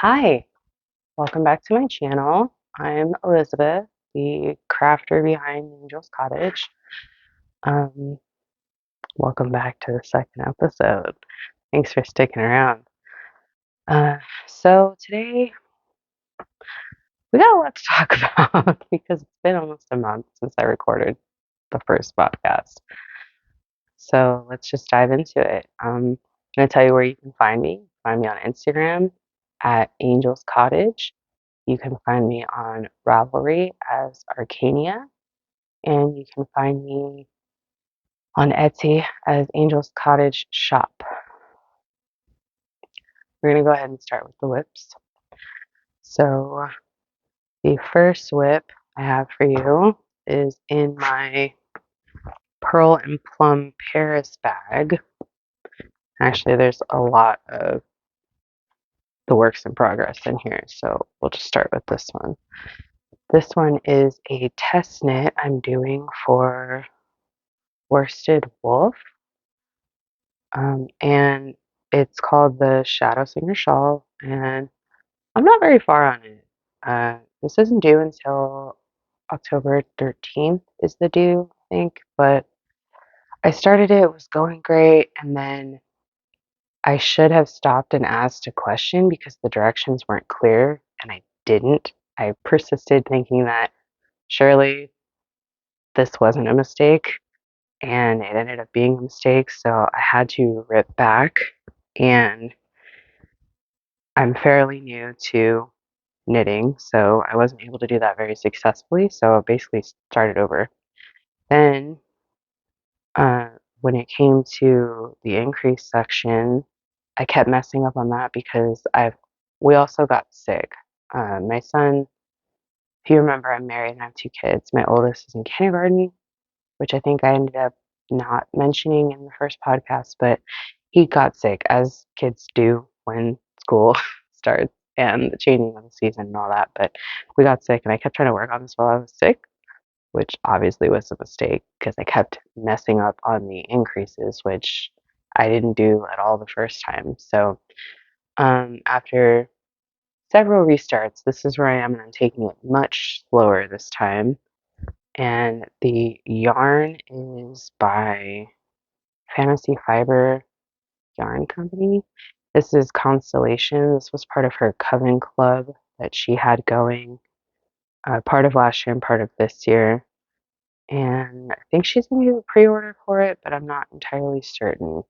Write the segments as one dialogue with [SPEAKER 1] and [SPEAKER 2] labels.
[SPEAKER 1] Hi, welcome back to my channel. I'm Elizabeth, the crafter behind Angel's Cottage. Um, Welcome back to the second episode. Thanks for sticking around. Uh, so today we got a lot to talk about because it's been almost a month since I recorded the first podcast. So let's just dive into it. I'm going to tell you where you can find me. Find me on Instagram at Angel's Cottage. You can find me on Ravelry as Arcania, and you can find me on Etsy as Angel's Cottage Shop. We're going to go ahead and start with the whips. So, the first whip I have for you is in my Pearl and Plum Paris bag. Actually, there's a lot of the works in progress in here, so we'll just start with this one. This one is a test knit I'm doing for Worsted Wolf. And it's called the Shadow Singer Shawl, and I'm not very far on it. This isn't due until October 13th is the due, I think, but I started it was going great, and then I should have stopped and asked a question because the directions weren't clear, and I didn't. I persisted thinking that surely this wasn't a mistake, and it ended up being a mistake, so I had to rip back, and I'm fairly new to knitting, so I wasn't able to do that very successfully, so I basically started over. Then, uh, when it came to the increase section, I kept messing up on that because we also got sick. My son, if you remember, I'm married and I have two kids. My oldest is in kindergarten, which I think I ended up not mentioning in the first podcast, but he got sick, as kids do when school starts and the changing of the season and all that. But we got sick, and I kept trying to work on this while I was sick, which obviously was a mistake because I kept messing up on the increases, which I didn't do at all the first time. So after several restarts, this is where I am, and I'm taking it much slower this time. And the yarn is by Fantasy Fiber Yarn Company. This is Constellation. This was part of her Coven Club that she had going, part of last year and part of this year. And I think she's going to do a pre-order for it, but I'm not entirely certain.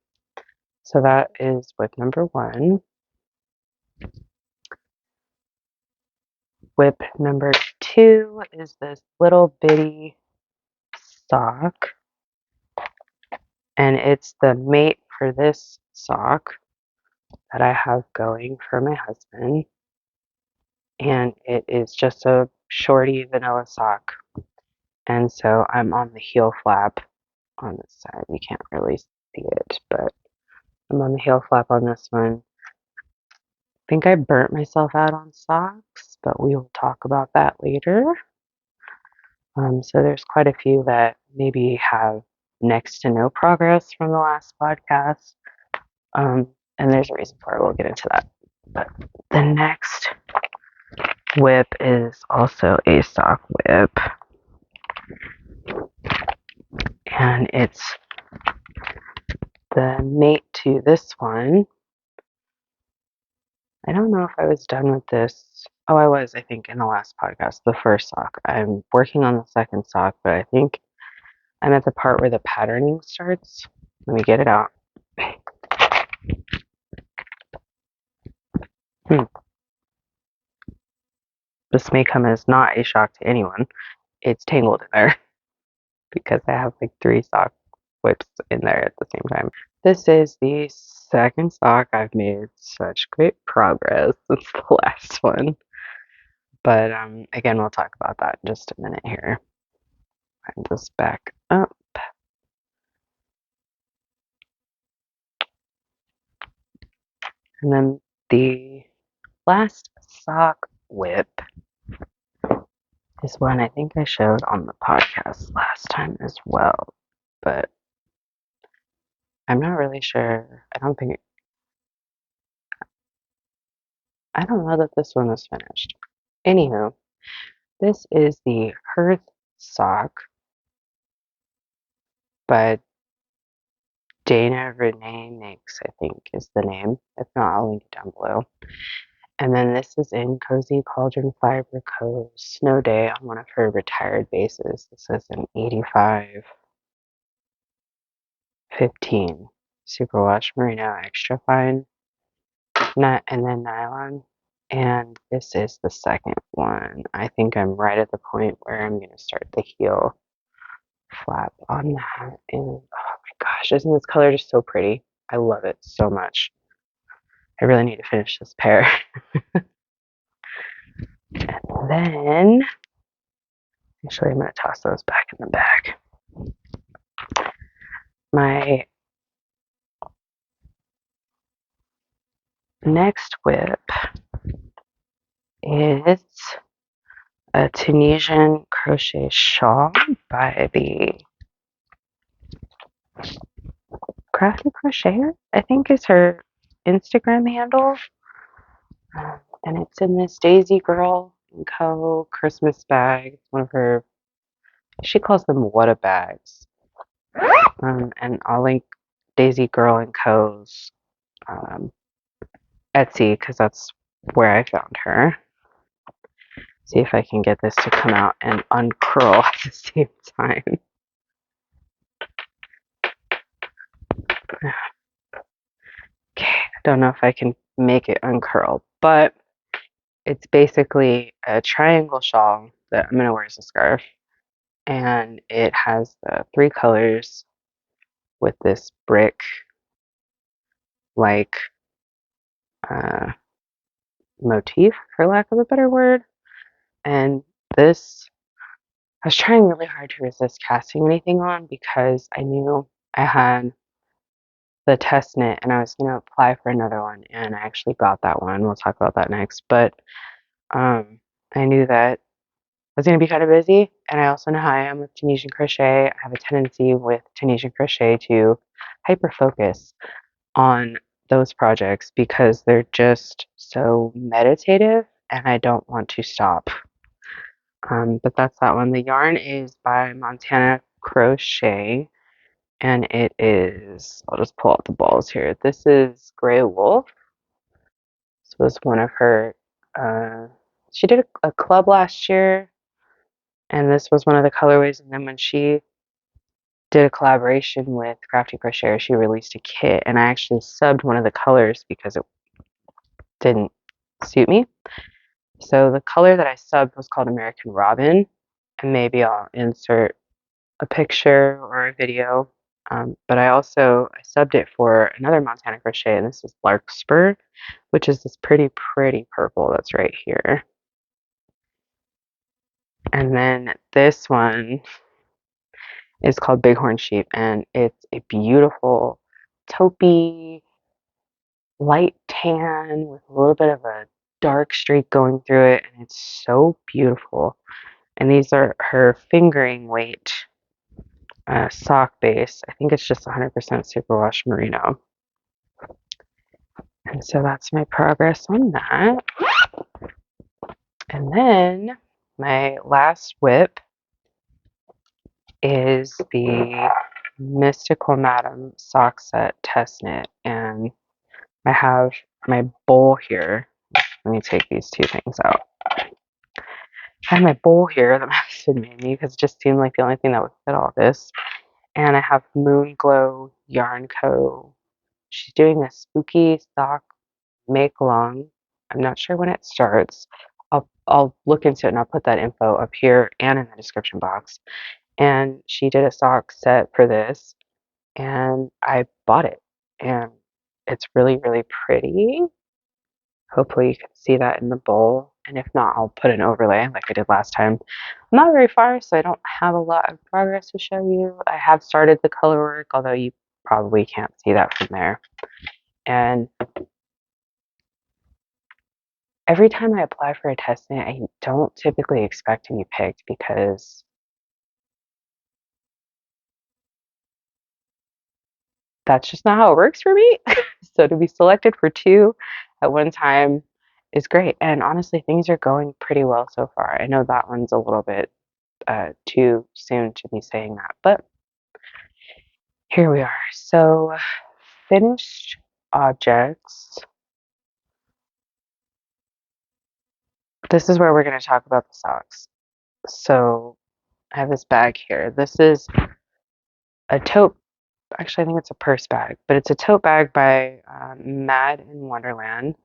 [SPEAKER 1] So that is whip number one. Whip number two is this little bitty sock, and it's the mate for this sock that I have going for my husband. And it is just a shorty vanilla sock. And so I'm on the heel flap on this side. You can't really see it, but I'm on the heel flap on this one. I think I burnt myself out on socks, but we will talk about that later. So there's quite a few that maybe have next to no progress from the last podcast. And there's a reason for it. We'll get into that. But the next whip is also a sock whip. And it's the mate to this one. I don't know if I was done with this. Oh, I was, I think, in the last podcast, the first sock. I'm working on the second sock, but I think I'm at the part where the patterning starts. Let me get it out. This may come as not a shock to anyone. It's tangled in there because I have like three sock whips in there at the same time. This is the second sock. I've made such great progress since the last one. But again, we'll talk about that in just a minute here. Find this back up. And then the last sock whip is one I think I showed on the podcast last time as well. But I'm not really sure. I don't think I don't know that this one is finished. Anywho, this is the Hearth sock by Dana Renee Nix, I think is the name. If not, I'll link it down below. And then this is in Cozy Cauldron Fiber Co. Snow Day on one of her retired bases. This is an 85-15 superwash merino extra fine and then nylon. And this is the second one. I think I'm right at the point where I'm going to start the heel flap on that. And oh my gosh, isn't this color just so pretty? I love it so much. I really need to finish this pair. And then, actually, I'm going to toss those back in the bag. My next whip is a Tunisian crochet shawl by the Crafty Crocheter, I think is her Instagram handle. And it's in this Daisy Girl & Co. Christmas bag. It's one of her, she calls them Whata bags. And I'll link Daisy Girl & Co.'s Etsy because that's where I found her. See if I can get this to come out and uncurl at the same time. Okay, I don't know if I can make it uncurl, but it's basically a triangle shawl that I'm going to wear as a scarf. And it has the three colors with this brick like motif, for lack of a better word. And this, I was trying really hard to resist casting anything on because I knew I had the test knit and I was going to apply for another one, and I actually got that one. We'll talk about that next. But I knew that I was going to be kind of busy, and I also know how I am with Tunisian crochet. I have a tendency with Tunisian crochet to hyper focus on those projects because they're just so meditative and I don't want to stop. But that's that one. The yarn is by Montana Crochet, and it is, I'll just pull out the balls here. This is Gray Wolf. This was one of her, she did a club last year, and this was one of the colorways. And then when she did a collaboration with Crafty Crocheter, she released a kit, and I actually subbed one of the colors because it didn't suit me. So the color that I subbed was called American Robin, and maybe I'll insert a picture or a video. But I subbed it for another Montana Crochet, and this is Larkspur, which is this pretty purple that's right here. And then this one is called Bighorn Sheep, and it's a beautiful taupey light tan with a little bit of a dark streak going through it, and it's so beautiful. And these are her fingering weight sock base. I think it's just 100% superwash merino. And so that's my progress on that. And then my last whip is the Mystical Madam sock set test knit. And I have my bowl here. Let me take these two things out. I have my bowl here that my husband made me because it just seemed like the only thing that would fit all this. And I have Moonglow Yarn Co. She's doing a spooky sock make along. I'm not sure when it starts. I'll look into it and I'll put that info up here and in the description box. And she did a sock set for this, and I bought it, and it's really pretty. Hopefully you can see that in the bowl, and if not, I'll put an overlay like I did last time. I'm not very far, so I don't have a lot of progress to show you. I have started the color work, although you probably can't see that from there. And every time I apply for a test knit, I don't typically expect to be picked because that's just not how it works for me. So to be selected for two at one time is great. And honestly, things are going pretty well so far. I know that one's a little bit too soon to be saying that, but here we are. So, finished objects. This is where we're going to talk about the socks. So, I have this bag here. This is a tote. Actually, I think it's a purse bag, but it's a tote bag by Mad in Wonderland.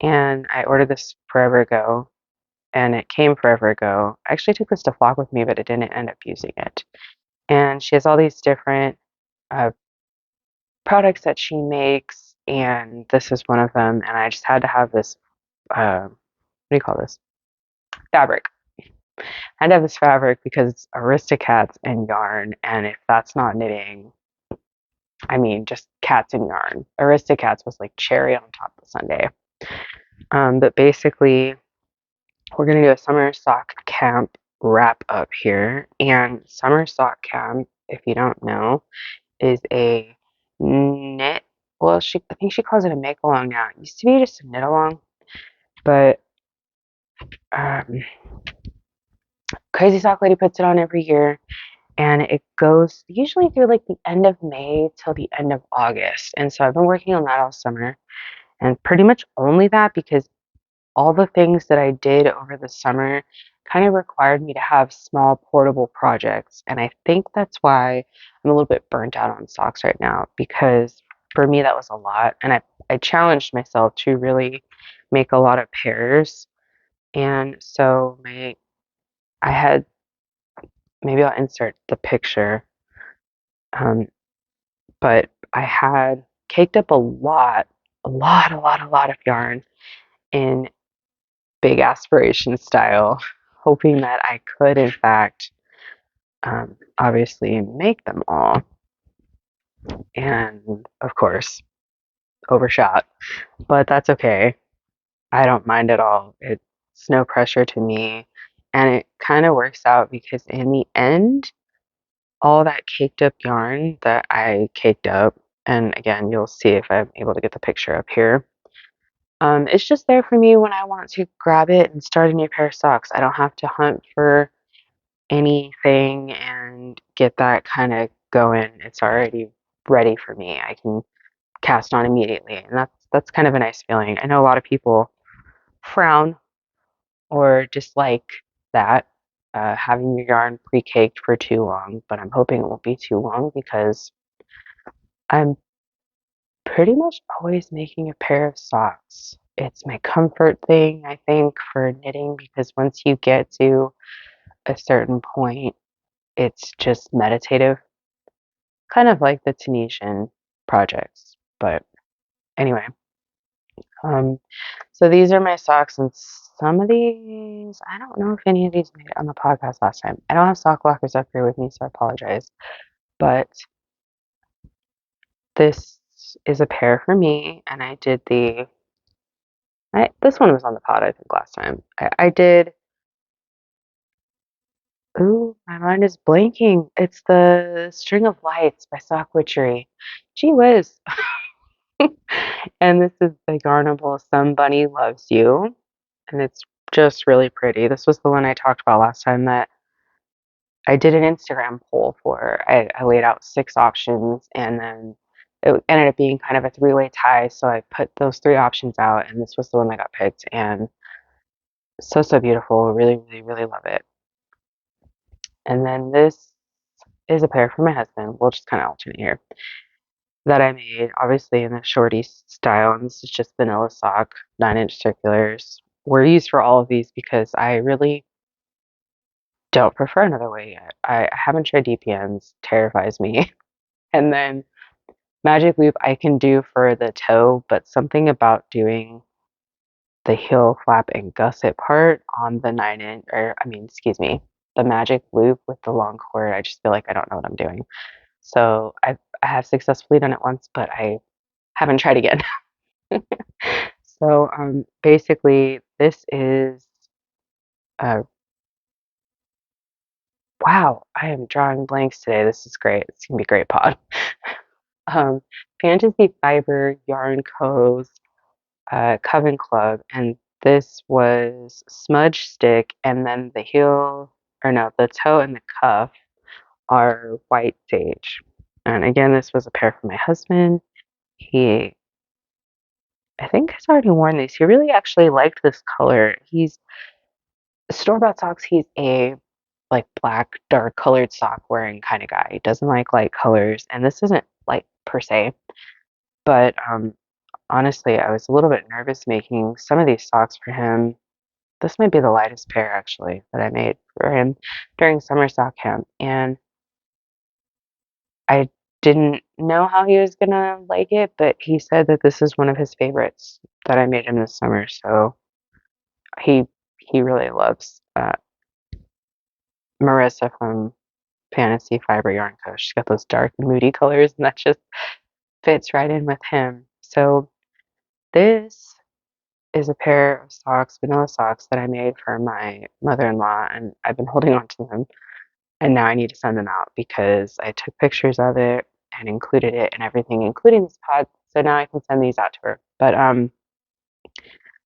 [SPEAKER 1] And I ordered this forever ago, and it came forever ago. I actually took this to flock with me, but I didn't end up using it. And she has all these different uh, products that she makes, and this is one of them. And I just had to have this, what do you call this? Fabric. I had to have this fabric because it's Aristocats and yarn, and if that's not knitting, I mean, just cats and yarn. Aristocats was like cherry on top of the sundae. But basically, we're going to do a summer sock camp wrap up here. And summer sock camp, if you don't know, is a knit. Well, I think she calls it a make along now. It used to be just a knit along, but um, Crazy Sock Lady puts it on every year, and it goes usually through like the end of May till the end of August. And so I've been working on that all summer, and pretty much only that because all the things that I did over the summer kind of required me to have small portable projects. And I think that's why I'm a little bit burnt out on socks right now because for me that was a lot. And I challenged myself to really make a lot of pairs. And so I had, maybe I'll insert the picture, um, but I had caked up a lot of yarn in big aspiration style, hoping that I could, in fact, obviously make them all. And of course, overshot, but that's okay. I don't mind at all. It's no pressure to me. And it kind of works out because in the end, all that caked up yarn that I caked up, and again, you'll see if I'm able to get the picture up here. It's just there for me when I want to grab it and start a new pair of socks. I don't have to hunt for anything and get that kind of going. It's already ready for me. I can cast on immediately, and that's kind of a nice feeling. I know a lot of people frown or dislike that having your yarn pre-caked for too long, but I'm hoping it won't be too long because I'm pretty much always making a pair of socks. It's my comfort thing, I think, for knitting because once you get to a certain point, it's just meditative, kind of like the Tunisian projects. But anyway, um, so these are my socks, and some of these, I don't know if any of these made it on the podcast last time. I don't have sock lockers up here with me, so I apologize. But this is a pair for me, and I did this one was on the pod, I think, last time. I did, ooh, my mind is blanking. It's the String of Lights by Sock Witchery. Gee whiz. And this is the Garnable Some Bunny Loves You. And it's just really pretty. This was the one I talked about last time that I did an Instagram poll for. I laid out 6 options and then it ended up being kind of a three-way tie. So I put those 3 options out and this was the one that got picked. And so, so beautiful. Really, really, really love it. And then this is a pair for my husband. We'll just kind of alternate here. That I made, obviously in the shorty style, and this is just vanilla sock, 9-inch circulars. We're used for all of these because I really don't prefer another way yet. I haven't tried DPNs, terrifies me. And then Magic Loop I can do for the toe, but something about doing the heel flap and gusset part on the 9-inch, or I mean, excuse me, the Magic Loop with the long cord, I just feel like I don't know what I'm doing. So I have successfully done it once, but I haven't tried again. So basically, this is wow. I am drawing blanks today. This is great. It's gonna be a great pod. Fantasy Fiber Yarn Co's Coven Club, and This was smudge stick, and then the heel, or no, the toe and the cuff are white sage. And again, this was a pair for my husband. He, I think, has already worn these. He really actually liked this color. He's store-bought socks. He's a like black, dark colored sock wearing kind of guy. He doesn't like light colors, and this isn't light per se. But honestly, I was a little bit nervous making some of these socks for him. This might be the lightest pair actually that I made for him during summer sock camp, and I didn't know how he was gonna like it, but he said that this is one of his favorites that I made him this summer. So he he really loves Marissa from Fantasy Fiber Yarn Co. She's got those dark, moody colors, and that just fits right in with him. So this is a pair of socks, vanilla socks, that I made for my mother-in-law, and I've been holding on to them. And now I need to send them out because I took pictures of it and included it and everything, including this pod. So now I can send these out to her. But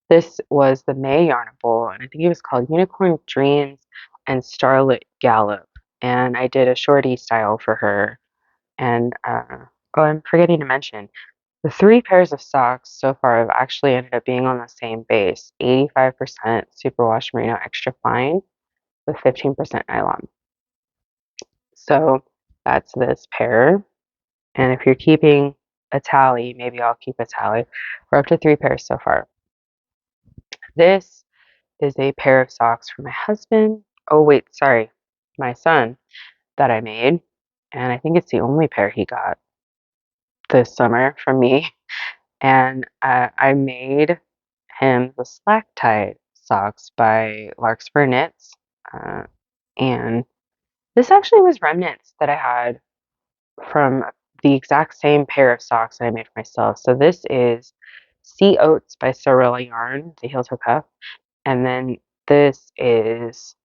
[SPEAKER 1] this was the May Yarnable, and I think it was called Unicorn Dreams and Starlit Gallop. And I did a shorty style for her. And oh, I'm forgetting to mention the three pairs of socks so far have actually ended up being on the same base: 85% superwash merino extra fine with 15% nylon. So that's this pair. And if you're keeping a tally, maybe I'll keep a tally. We're up to three pairs so far. This is a pair of socks for my husband. Oh, wait, sorry, my son that I made. And I think it's the only pair he got this summer from me. And I made him the slack tied socks by Larkspur Knits. Uh, and this actually was remnants that I had from the exact same pair of socks that I made for myself. So this is Sea Oats by Sorella Yarn, the heel toe cuff. And then this is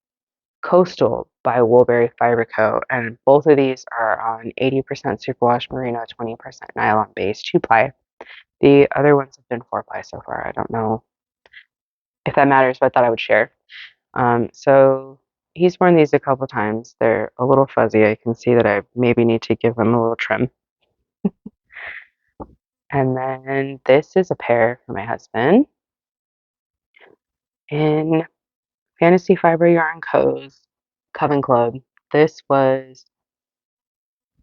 [SPEAKER 1] Coastal by Woolberry Fiber Co. And both of these are on 80% superwash merino, 20% nylon base, 2-ply. The other ones have been 4-ply so far. I don't know if that matters, but I thought I would share. So he's worn these a couple times. They're a little fuzzy. I can see that I maybe need to give them a little trim. And then this is a pair for my husband in Fantasy Fiber Yarn Co.'s Coven Club. This was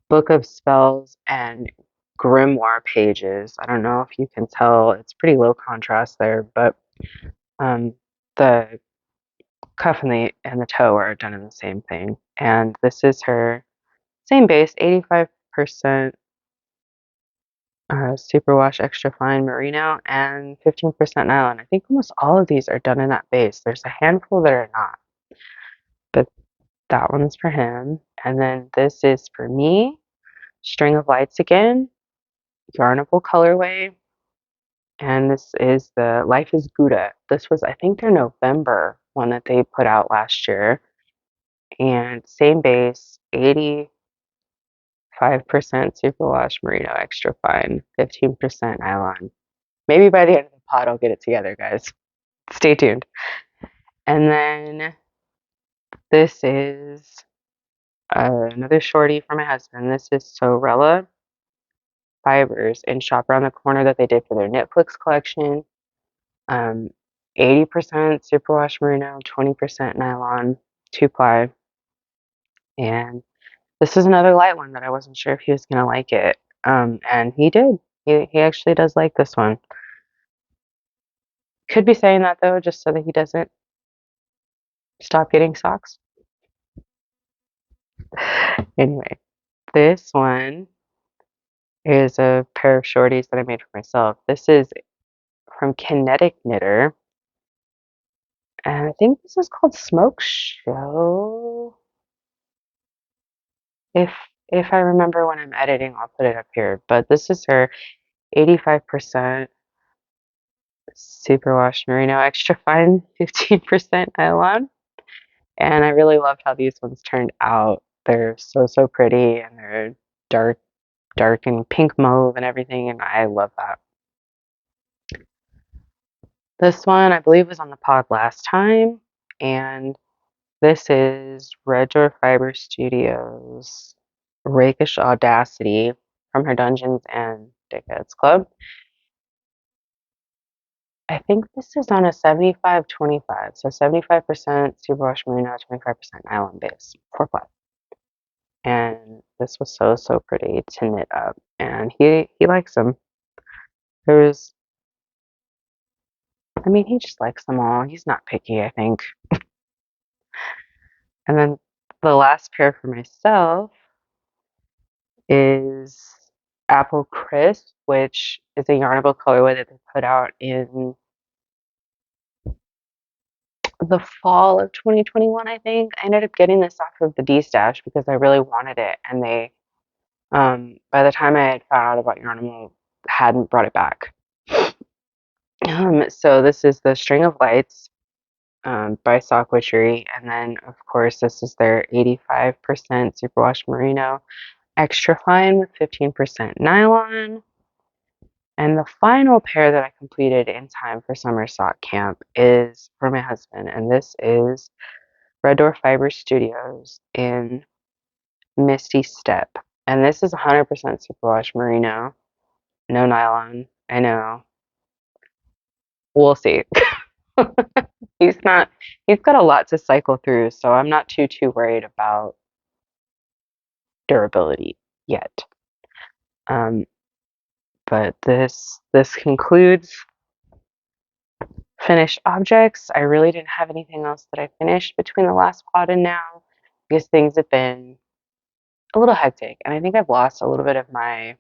[SPEAKER 1] Book of Spells and Grimoire pages. I don't know if you can tell, it's pretty low contrast there, but the cuff and the toe are done in the same thing. And this is her same base, 85% superwash extra fine merino and 15% nylon. I think almost all of these are done in that base. There's a handful that are not, but that one's for him. And then this is for me, String of Lights again, Yarnable colorway. And this is the Life is Gouda. This was, I think, their November one that they put out last year. And same base, 85% superwash merino extra fine, 15% nylon. Maybe by the end of the pod, I'll get it together, guys. Stay tuned. And then this is another shorty for my husband. This is Sorella Fibers in Shop Around the Corner that they did for their Netflix collection. 80% superwash merino, 20% nylon, 2-ply. And this is another light one that I wasn't sure if he was going to like it. And he did. He actually does like this one. Could be saying that though, just so that he doesn't stop getting socks. Anyway, this one is a pair of shorties that I made for myself. This is from Kinetic Knitter. And I think this is called Smoke Show. If if I remember when I'm editing, I'll put it up here. But this is her 85% superwash merino extra fine, 15% nylon. And I really loved how these ones turned out. They're so pretty, and they're dark and pink mauve and everything, and I love that. This one, I believe, was on the pod last time, and this is Red Door Fiber Studios' Rakish Audacity from her Dungeons and Dickheads Club. I think this is on a 75-25, so 75% superwash merino, 25% nylon base, 4 ply. And this was so pretty to knit up, and he likes them. There's, I mean, he just likes them all. He's not picky, I think. And then the last pair for myself is Apple Crisp, which is a yarnable colorway that they put out in the fall of 2021, I think. I ended up getting this off of the D stash because I really wanted it, and they, by the time I had found out about Yarnable, hadn't brought it back. So this is the String of Lights by Sock Witchery, and then of course this is their 85% superwash merino extra fine with 15% nylon. And the final pair that I completed in time for summer sock camp is for my husband, and this is Red Door Fiber Studios in Misty Step. And this is 100% superwash merino, no nylon. I know. We'll see. he's not, he's got a lot to cycle through, so I'm not too worried about durability yet. Um, but this concludes finished objects. I really didn't have anything else that I finished between the last pod and now because things have been a little hectic, and I think I've lost a little bit of my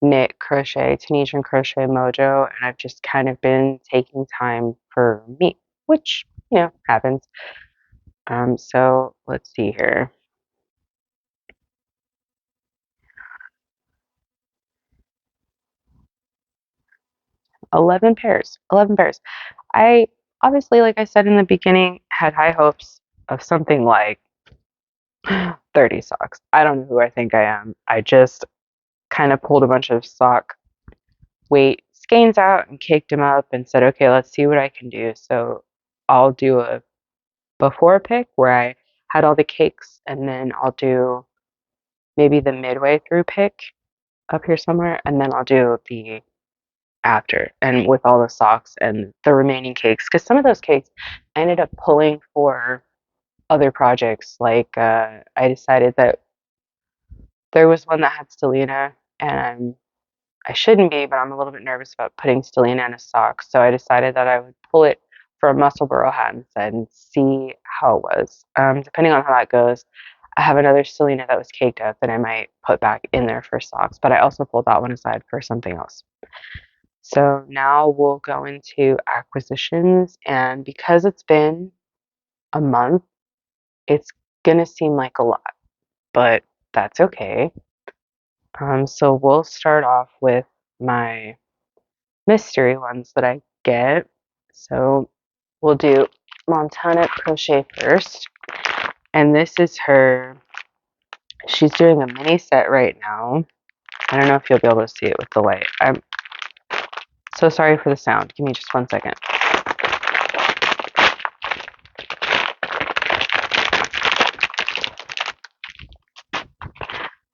[SPEAKER 1] knit crochet, Tunisian crochet mojo, and I've just kind of been taking time for me, which, happens. So let's see here. 11 pairs. 11 pairs. I obviously, like I said in the beginning, had high hopes of something like 30 socks. I don't know who I think I am. I just kind of pulled a bunch of sock weight skeins out and caked them up and said, okay, let's see what I can do. So I'll do a before pick where I had all the cakes, and then I'll do maybe the midway through pick up here somewhere, and then I'll do the after and with all the socks and the remaining cakes, because some of those cakes I ended up pulling for other projects. Like I decided that there was one that had stellina, and I shouldn't be, but I'm a little bit nervous about putting stellina in a sock, so I decided that I would pull it for a muscle burrow hat instead and see how it was. Depending on how that goes, I have another stellina that was caked up that I might put back in there for socks, but I also pulled that one aside for something else. So now we'll go into acquisitions, and because it's been a month, it's gonna seem like a lot, but that's okay. So we'll start off with my mystery ones that I get. So we'll do Montana Crochet first, and this is her. She's doing a mini set right now. I don't know if you'll be able to see it with the light. I'm so sorry for the sound. Give me just 1 second.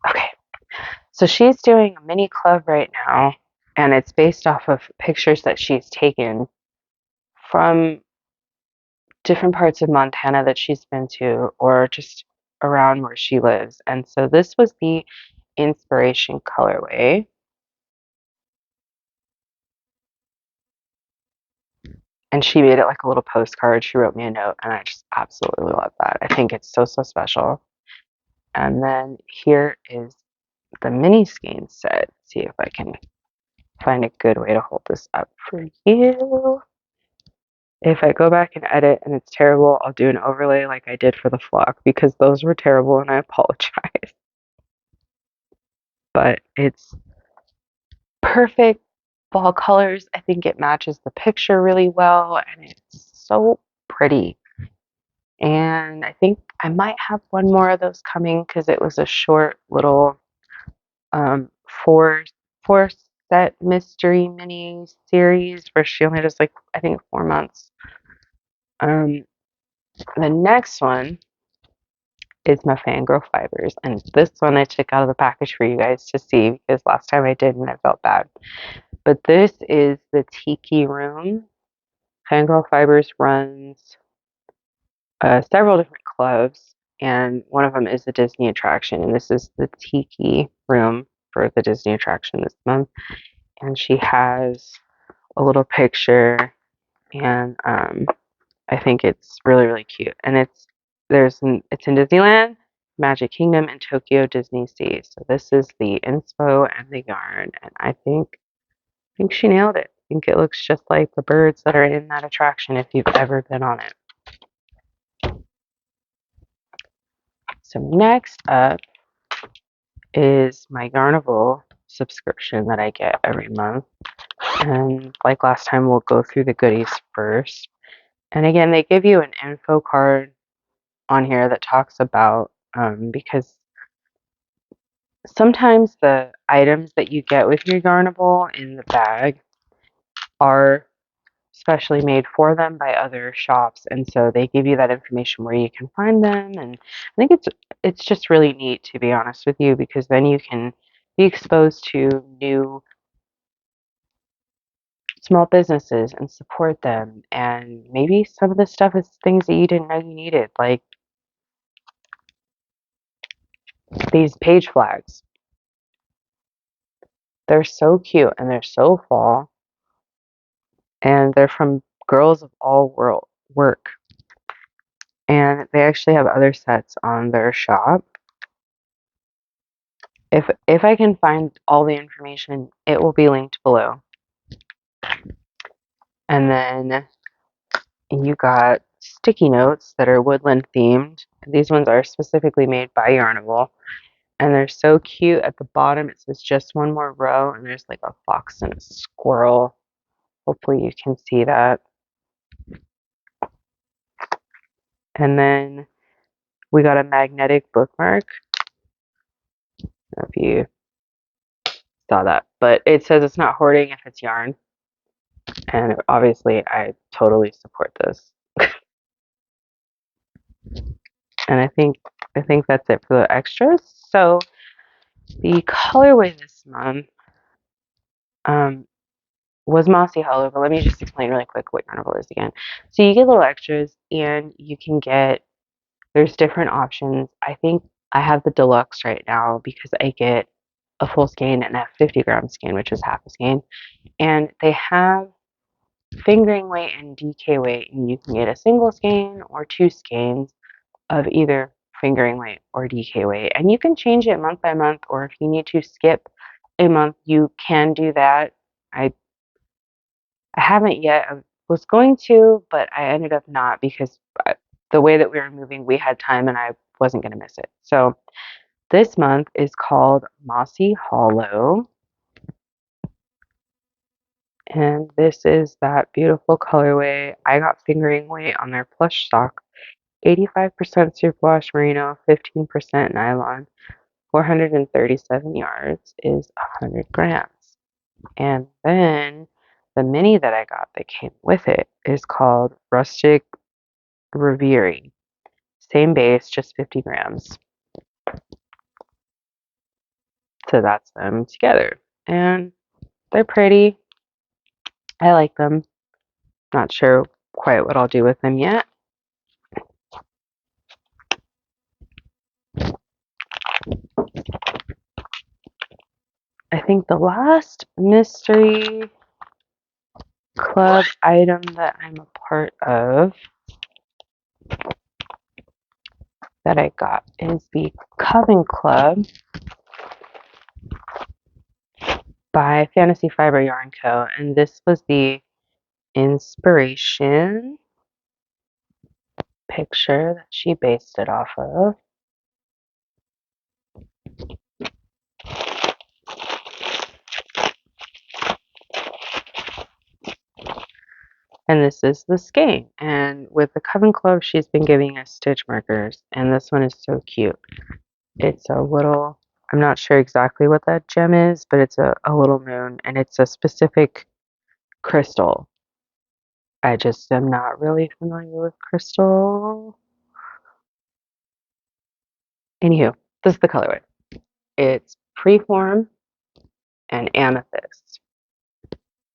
[SPEAKER 1] Okay, so she's doing a mini club right now, and it's based off of pictures that she's taken from different parts of Montana that she's been to, or just around where she lives. And so this was the inspiration colorway. And she made it like a little postcard. She wrote me a note, and I just absolutely love that. I think it's so special. And then here is the mini skein set. Let's see if I can find a good way to hold this up for you. If I go back and edit and it's terrible, I'll do an overlay like I did for the flock, because those were terrible and I apologize. But it's perfect fall colors. I think it matches the picture really well, and it's so pretty. And I think I might have one more of those coming because it was a short little um, four set mystery mini series where she only does like I think 4 months. Um, the next one is my Fangirl Fibers, and this one I took out of the package for you guys to see because last time I did and I felt bad. But this is the Tiki Room. Fangirl Fibers runs several different clubs, and one of them is the Disney attraction, and this is the Tiki Room for the Disney attraction this month. And she has a little picture, and I think it's really really cute. And it's in Disneyland, Magic Kingdom, and Tokyo Disney Sea. So this is the inspo and the yarn, and I think she nailed it. I think it looks just like the birds that are in that attraction if you've ever been on it. So next up is my Yarnival subscription that I get every month. And like last time, we'll go through the goodies first. And again, they give you an info card on here that talks about, because sometimes the items that you get with your Yarnival in the bag are specially made for them by other shops, and so they give you that information where you can find them. And I think it's just really neat, to be honest with you, because then you can be exposed to new small businesses and support them. And maybe some of the stuff is things that you didn't know you needed, like these page flags. They're so cute and they're so fall, and they're from Girls of All World Work, and they actually have other sets on their shop. If I can find all the information, it will be linked below. And then you got sticky notes that are woodland themed. These ones are specifically made by Yarnival, and they're so cute. At the bottom it says just one more row, and there's like a fox and a squirrel. Hopefully you can see that. And then we got a magnetic bookmark. I don't know if you saw that, but it says it's not hoarding if it's yarn, and obviously I totally support this. And I think that's it for the extras. So the colorway this month was Mossy Hollow, but let me just explain really quick what Carnival is again. So you get little extras, and you can get, there's different options. I think I have the deluxe right now because I get a full skein and a 50-gram skein, which is half a skein. And they have fingering weight and DK weight, and you can get a single skein or two skeins of either fingering weight or DK weight. And you can change it month by month, or if you need to skip a month, you can do that. I haven't yet. I was going to, but I ended up not because the way that we were moving, we had time and I wasn't going to miss it. So this month is called Mossy Hollow. And this is that beautiful colorway. I got fingering weight on their plush sock. 85% superwash merino, 15% nylon, 437 yards is 100 grams. And then the mini that I got that came with it is called Rustic Reverie. Same base, just 50 grams. So that's them together. And they're pretty. I like them. Not sure quite what I'll do with them yet. I think the last mystery club item that I'm a part of that I got is the Coven Club by Fantasy Fiber Yarn Co. And this was the inspiration picture that she based it off of. And this is the skein. And with the Coven Club, she's been giving us stitch markers. And this one is so cute. It's a little, I'm not sure exactly what that gem is, but it's a little moon and it's a specific crystal. I just am not really familiar with crystal. Anywho, this is the colorway. It's Freeform and Amethyst.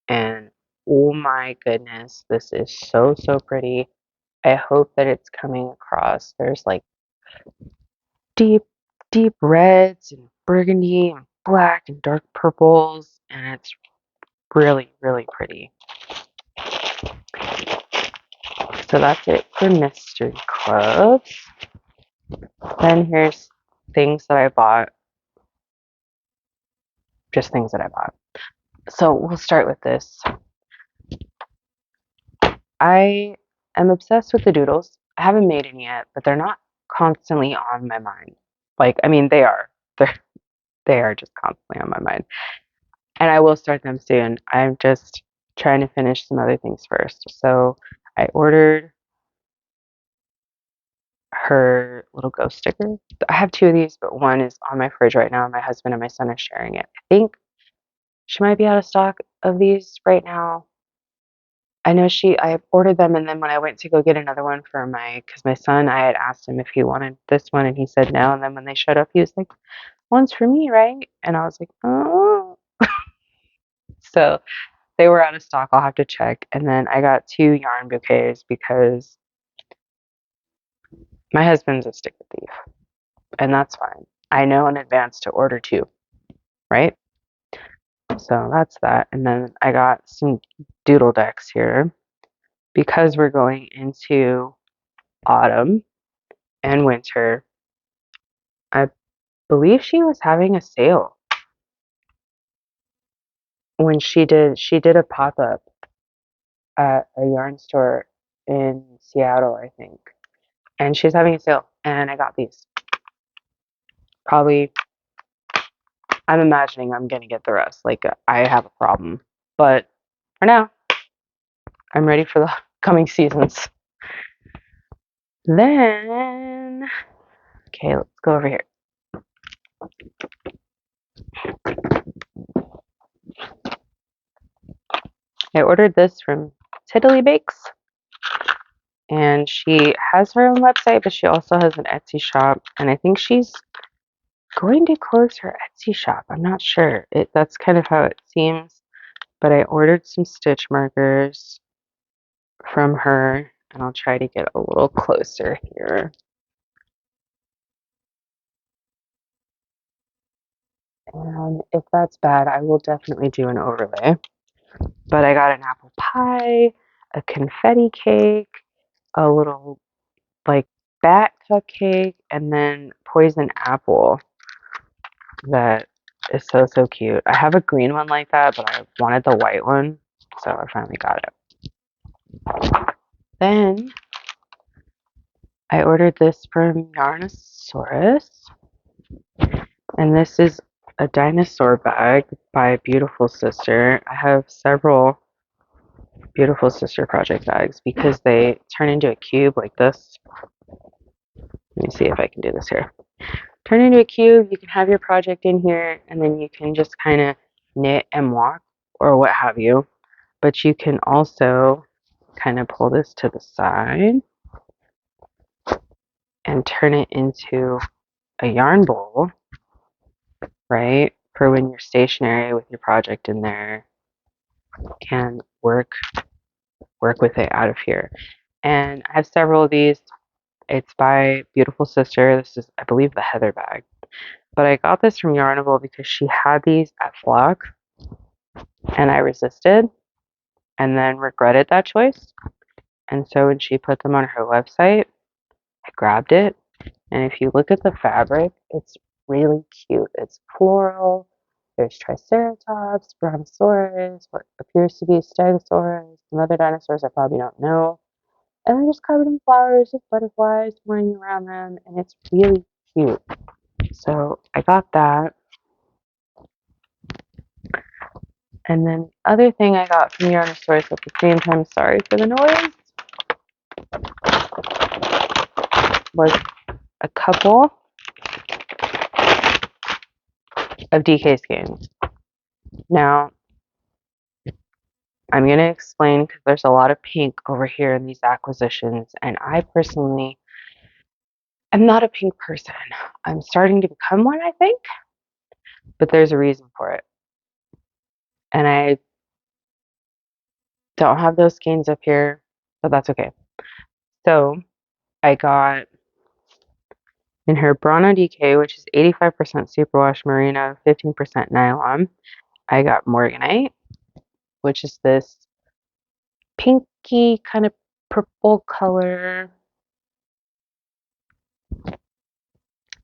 [SPEAKER 1] And oh my goodness, this is so, so pretty. I hope that it's coming across. There's like deep, deep reds and burgundy and black and dark purples, and it's really, really pretty. So that's it for Mystery Clubs. Then here's things that I bought. Just things that I bought. So we'll start with this. I am obsessed with the doodles. I haven't made any yet, but they're not constantly on my mind. Like, I mean, they are. They are just constantly on my mind. And I will start them soon. I'm just trying to finish some other things first. So I ordered her little ghost sticker. I have two of these, but one is on my fridge right now, and my husband and my son are sharing it. I think she might be out of stock of these right now. I know I ordered them, and then when I went to go get another one for because my son, I had asked him if he wanted this one, and he said no. And then when they showed up, he was like, one's for me, right? And I was like, oh. So they were out of stock. I'll have to check. And then I got two yarn bouquets because my husband's a sticker thief, and that's fine. I know in advance to order two, right? So that's that. And then I got some doodle decks here because we're going into autumn and winter. I believe she was having a sale when she did a pop-up at a yarn store in Seattle, I think. And she was having a sale and I got these. Probably I'm imagining I'm gonna get the rest. Like I have a problem. But for now, I'm ready for the coming seasons. Then okay, let's go over here. I ordered this from Tiddly Bakes. And she has her own website, but she also has an Etsy shop. And I think she's going to close her Etsy shop. I'm not sure. That's kind of how it seems. But I ordered some stitch markers from her, and I'll try to get a little closer here. And if that's bad, I will definitely do an overlay. But I got an apple pie, a confetti cake, a little like bat cupcake, and then poison apple that is so, so cute. I have a green one like that, but I wanted the white one, so I finally got it. Then I ordered this from Yarnosaurus, and this is a dinosaur bag by Beautiful Sister. I have several Beautiful Sister project bags because they turn into a cube like this. Let me see if I can do this here. Turn into a cube, you can have your project in here, and then you can just kind of knit and walk or what have you. But you can also kind of pull this to the side and turn it into a yarn bowl, right? For when you're stationary with your project in there and work with it out of here. And I have several of these. It's by Beautiful Sister. This is, I believe, the Heather bag. But I got this from Yarnable because she had these at Flock and I resisted and then regretted that choice. And so when she put them on her website, I grabbed it. And if you look at the fabric, it's really cute. It's floral. There's Triceratops, Brontosaurus, what appears to be Stegosaurus, some other dinosaurs I probably don't know. And they're just covered in flowers with butterflies flying around them, and it's really cute. So I got that. And then the other thing I got from Yarnosaurus at the same time, sorry for the noise, was a couple of DK skeins. Now, I'm going to explain because there's a lot of pink over here in these acquisitions, and I personally am not a pink person. I'm starting to become one, I think, but there's a reason for it. And I don't have those skeins up here, but that's okay. So, I got in her Brana DK, which is 85% superwash merino, 15% nylon. I got Morganite, which is this pinky kind of purple color.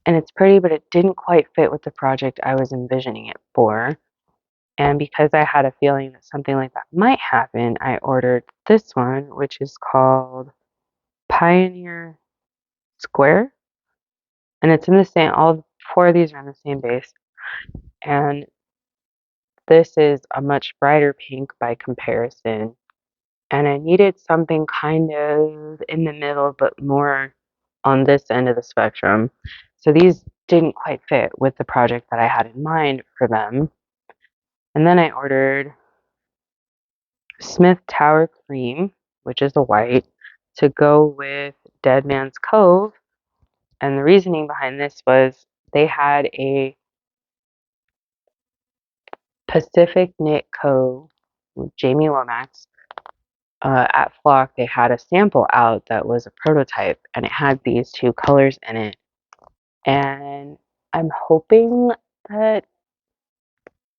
[SPEAKER 1] And it's pretty, but it didn't quite fit with the project I was envisioning it for. And because I had a feeling that something like that might happen, I ordered this one, which is called Pioneer Square. And it's in the same, all four of these are in the same base. And this is a much brighter pink by comparison. And I needed something kind of in the middle, but more on this end of the spectrum. So these didn't quite fit with the project that I had in mind for them. And then I ordered Smith Tower Cream, which is the white, to go with Dead Man's Cove. And the reasoning behind this was they had a Pacific Knit Co. Jamie Lomax at Flock. They had a sample out that was a prototype, and it had these two colors in it. And I'm hoping that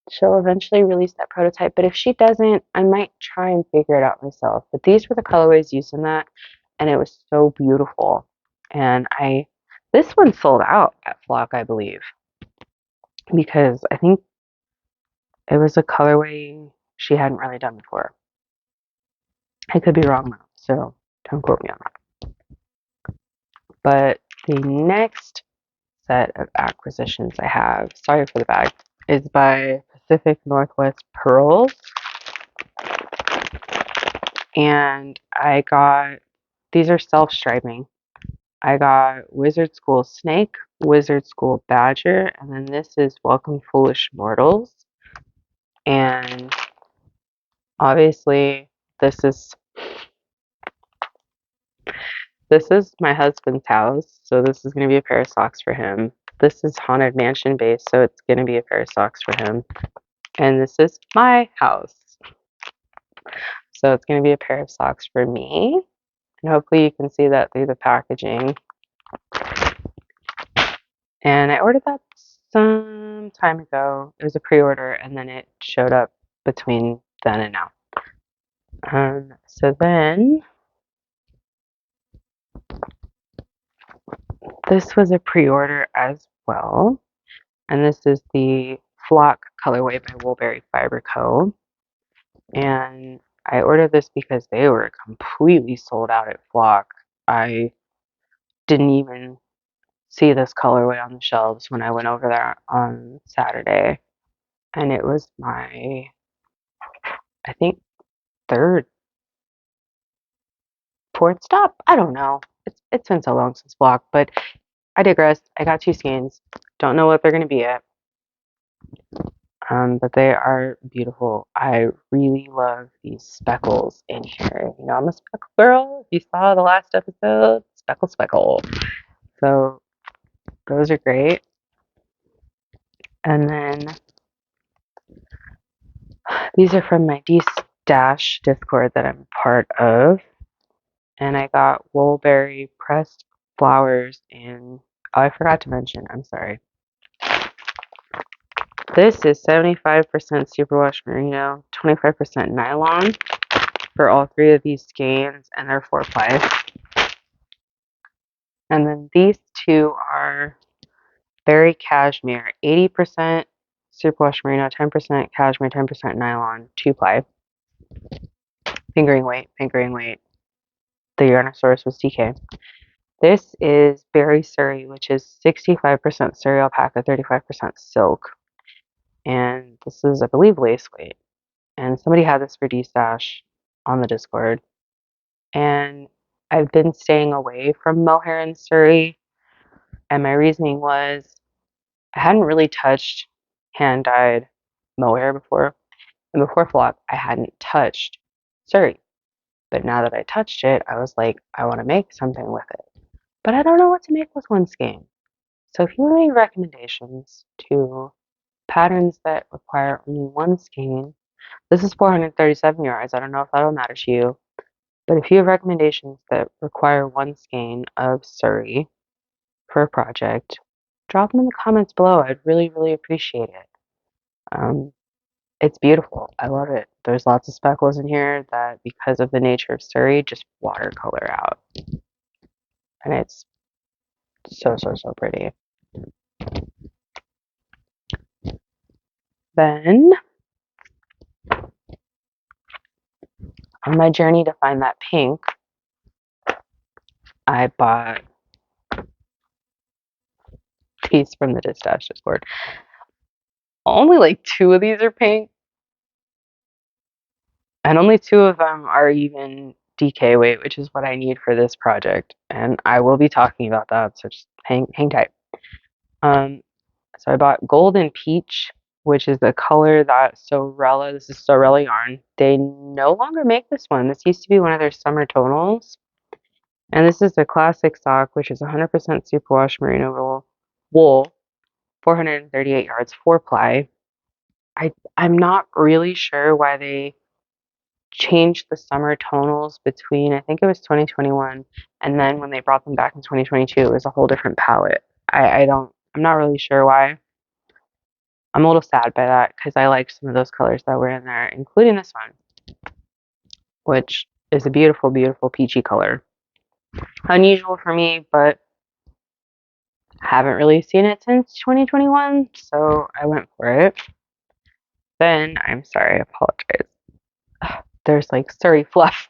[SPEAKER 1] she'll eventually release that prototype, but if she doesn't, I might try and figure it out myself. But these were the colorways used in that, and it was so beautiful. And this one sold out at Flock, I believe, because I think it was a colorway she hadn't really done before. I could be wrong though, so don't quote me on that. But the next set of acquisitions I have, sorry for the bag, is by Pacific Northwest Pearls. And I got, these are self-striping. I got Wizard School Snake, Wizard School Badger, and then this is Welcome Foolish Mortals. And obviously this is my husband's house, so this is going to be a pair of socks for him. This is Haunted Mansion based, so it's going to be a pair of socks for him. And this is my house, so it's going to be a pair of socks for me. And hopefully you can see that through the packaging. And I ordered that some time ago. It was a pre-order, and then it showed up between then and now. So then this was a pre-order as well. And this is the Flock colorway by Woolberry Fiber Co. And I ordered this because they were completely sold out at Flock. I didn't even see this colorway on the shelves when I went over there on Saturday. And it was my, I think, third, fourth stop. I don't know. It's been so long since Flock, but I digress. I got two skeins. Don't know what they're going to be yet. But they are beautiful. I really love these speckles in here. You know, I'm a speckle girl. If you saw the last episode, speckle, speckle. So those are great. And then these are from my D-Stash Discord that I'm part of. And I got Woolberry pressed flowers in, oh, I forgot to mention, I'm sorry. This is 75% superwash merino, 25% nylon for all three of these skeins, and they're 4-ply. And then these two are berry cashmere, 80% superwash merino, 10% cashmere, 10% nylon, 2-ply. Fingering weight, fingering weight. The yarn source was DK. This is berry Surrey, which is 65% Surrey alpaca, 35% silk. And this is, I believe, lace weight. And somebody had this for D-Stash on the Discord. And I've been staying away from mohair and Surrey. And my reasoning was I hadn't really touched hand dyed mohair before. And before Flock, I hadn't touched Surrey. But now that I touched it, I was like, I want to make something with it. But I don't know what to make with one skein. So if you have any recommendations to patterns that require only one skein, this is 437 yards. I don't know if that'll matter to you. But if you have recommendations that require one skein of Surrey for a project, drop them in the comments below. I'd really, really appreciate it. Um, it's beautiful. I love it. There's lots of speckles in here that, because of the nature of Surrey, just watercolor out. And it's so, so, so pretty. Then, on my journey to find that pink, I bought these from the Distash Discord. Only like two of these are pink, and only two of them are even DK weight, which is what I need for this project. And I will be talking about that, so just hang tight. So I bought Golden Peach, which is the color that Sorella, this is Sorella yarn. They no longer make this one. This used to be one of their summer tonals. And this is the classic sock, which is 100% superwash merino wool, 438 yards, 4-ply. I'm not really sure why they changed the summer tonals between, I think it was 2021, and then when they brought them back in 2022, it was a whole different palette. I'm not really sure why. I'm a little sad by that because I liked some of those colors that were in there, including this one, which is a beautiful, beautiful peachy color. Unusual for me, but haven't really seen it since 2021, so I went for it. Then, I'm sorry, I apologize. There's like Surrey fluff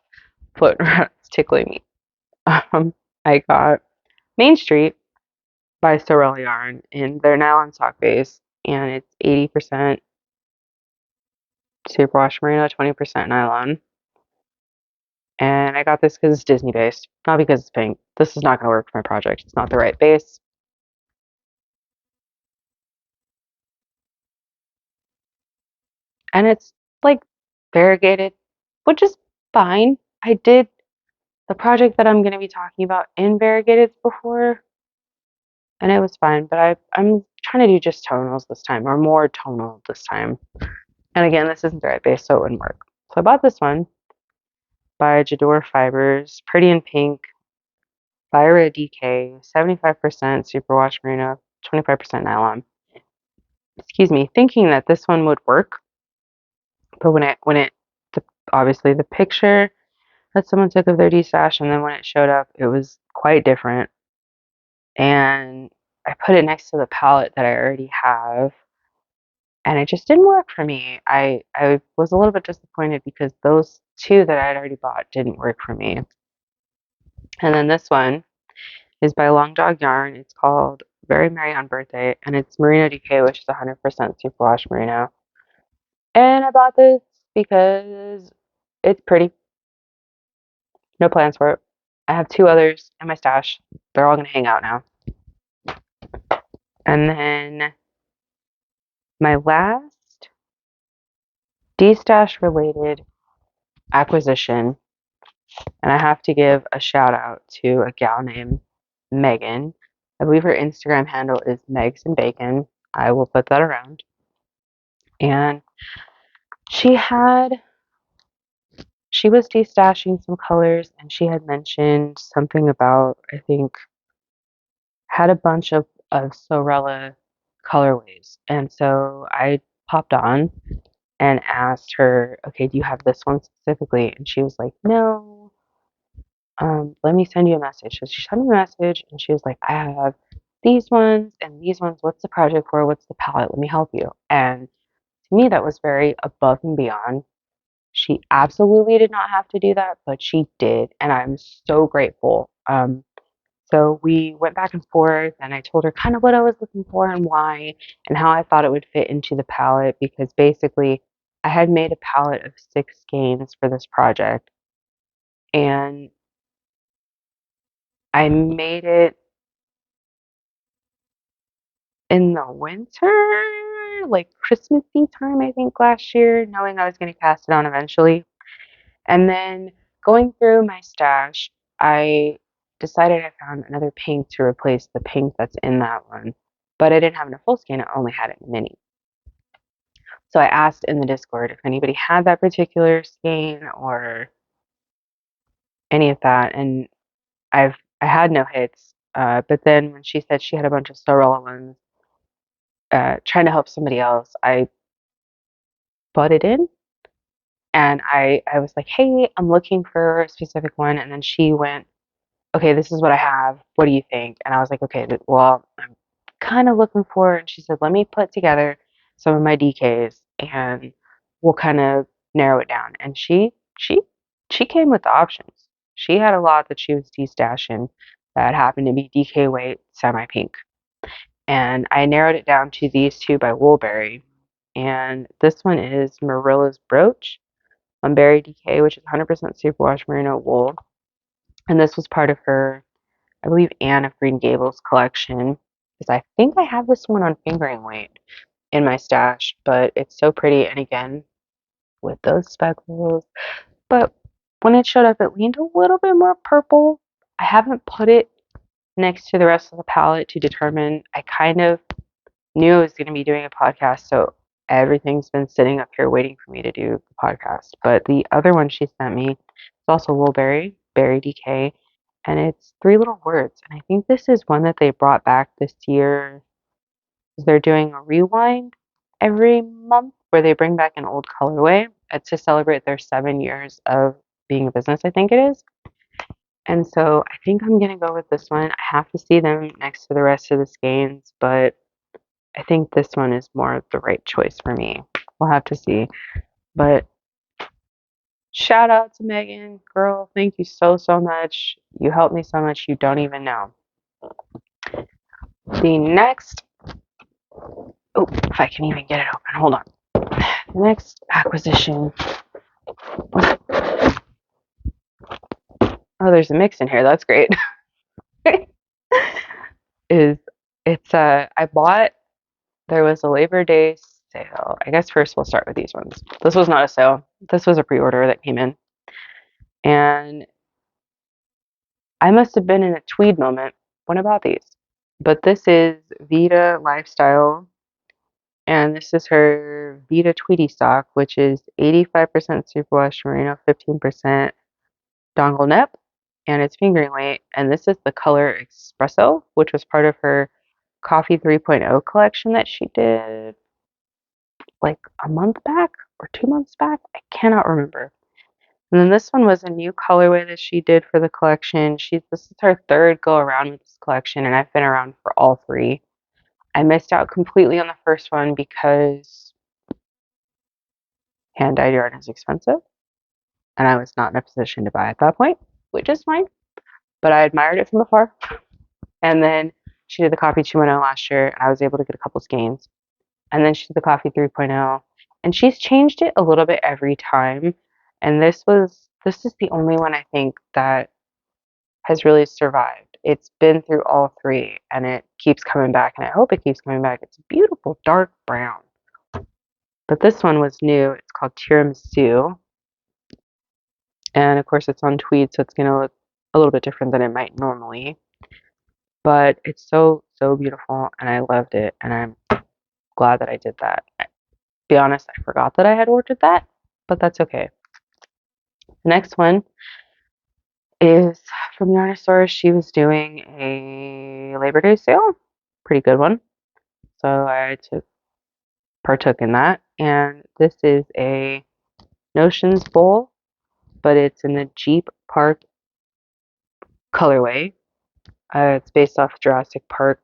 [SPEAKER 1] floating around. It's tickling me. I got Main Street by Sorel Yarn in their nylon sock base, and it's 80% superwash merino, 20% nylon. And I got this because it's Disney based, not because it's pink. This is not going to work for my project. It's not the right base. And it's like variegated, which is fine. I did the project that I'm going to be talking about in variegated before, and it was fine. But I'm trying to do just tonals this time, or more tonal this time. And again, this isn't the right base, so it wouldn't work. So I bought this one by Jador Fibers, Pretty in Pink, Lyra DK, 75% superwash merino, 25% nylon. Excuse me, thinking that this one would work, but obviously the picture that someone took of their D-stash, and then when it showed up, it was quite different. And I put it next to the palette that I already have, and it just didn't work for me. I was a little bit disappointed because those two that I had already bought didn't work for me. And then this one is by Long Dog Yarn. It's called Very Merry on Birthday, and it's Merino DK, which is 100% superwash merino. And I bought this because it's pretty. No plans for it. I have two others in my stash. They're all going to hang out now. And then my last D-stash related acquisition, and I have to give a shout out to a gal named Megan. I believe her Instagram handle is Megs and Bacon. I will put that around. And she was de-stashing some colors, and she had mentioned something about, I think, had a bunch of Sorella colorways. And so I popped on and asked her, okay, do you have this one specifically? And she was like, no. Let me send you a message. So she sent me a message, and she was like, I have these ones and these ones. What's the project for? What's the palette? Let me help you. And to me, that was very above and beyond. She absolutely did not have to do that, but she did, and I'm so grateful. So we went back and forth, and I told her kind of what I was looking for and why, and how I thought it would fit into the palette, because basically I had made a palette of 6 skeins for this project, and I made it in the winter, like Christmassy time, I think, last year, knowing I was going to cast it on eventually. And then going through my stash, I decided I found another pink to replace the pink that's in that one. But I didn't have it in full skin, I only had it in mini. So I asked in the Discord if anybody had that particular skein or any of that, and I had no hits. But then when she said she had a bunch of Sorella ones, trying to help somebody else, I butted in and I was like, "Hey, I'm looking for a specific one," and then she went, "Okay, this is what I have. What do you think?" And I was like, "Okay, well, I'm kind of looking for," and she said, "Let me put together some of my DKs and we'll kind of narrow it down." And she came with the options. She had a lot that she was destashing that happened to be DK weight semi pink. And I narrowed it down to these two by Woolberry. And this one is Marilla's Brooch on Berry DK, which is 100% superwash merino wool. And this was part of her, I believe, Anne of Green Gables collection. Because I think I have this one on fingering weight in my stash, but it's so pretty. And again, with those speckles. But when it showed up, it leaned a little bit more purple. I haven't put it next to the rest of the palette to determine. I kind of knew I was going to be doing a podcast, so everything's been sitting up here waiting for me to do the podcast. But the other one she sent me is also Woolberry, Berry DK, and it's three little words. And I think this is one that they brought back this year. They're doing a rewind every month where they bring back an old colorway to celebrate their 7 years of being a business, I think it is. And so I think I'm going to go with this one. I have to see them next to the rest of the skeins, but I think this one is more the right choice for me. We'll have to see. But shout out to Megan. Girl, thank you so, so much. You helped me so much you don't even know. The next, oh, if I can even get it open, hold on. The next acquisition. Oh, there's a mix in here. That's great. is I bought, there was a Labor Day sale. I guess first we'll start with these ones. This was not a sale. This was a pre-order that came in. And I must have been in a tweed moment when I bought these. But this is Vita Lifestyle, and this is her Vita Tweedy Sock, which is 85% superwash merino, 15% dongle nep, and it's fingering weight. And this is the color Espresso, which was part of her Coffee 3.0 collection that she did like a month back or 2 months back. I cannot remember. And then this one was a new colorway that she did for the collection. This is her third go around with this collection, and I've been around for all three. I missed out completely on the first one because hand dyed yarn is expensive, and I was not in a position to buy at that point, which is fine. But I admired it from afar. And then she did the Coffee 2.0 last year, and I was able to get a couple skeins. And then she did the Coffee 3.0, and she's changed it a little bit every time. And this is the only one I think that has really survived. It's been through all three and it keeps coming back, and I hope it keeps coming back. It's beautiful dark brown. But this one was new. It's called Tiramisu. And of course it's on tweed, so it's going to look a little bit different than it might normally. But it's so, so beautiful and I loved it, and I'm glad that I did that. To be honest, I forgot that I had ordered that, but that's okay. The next one is from Yarnosaurus. She was doing a Labor Day sale. Pretty good one. So I partook in that. And this is a Notions bowl, but it's in the Jeep Park colorway. It's based off Jurassic Park.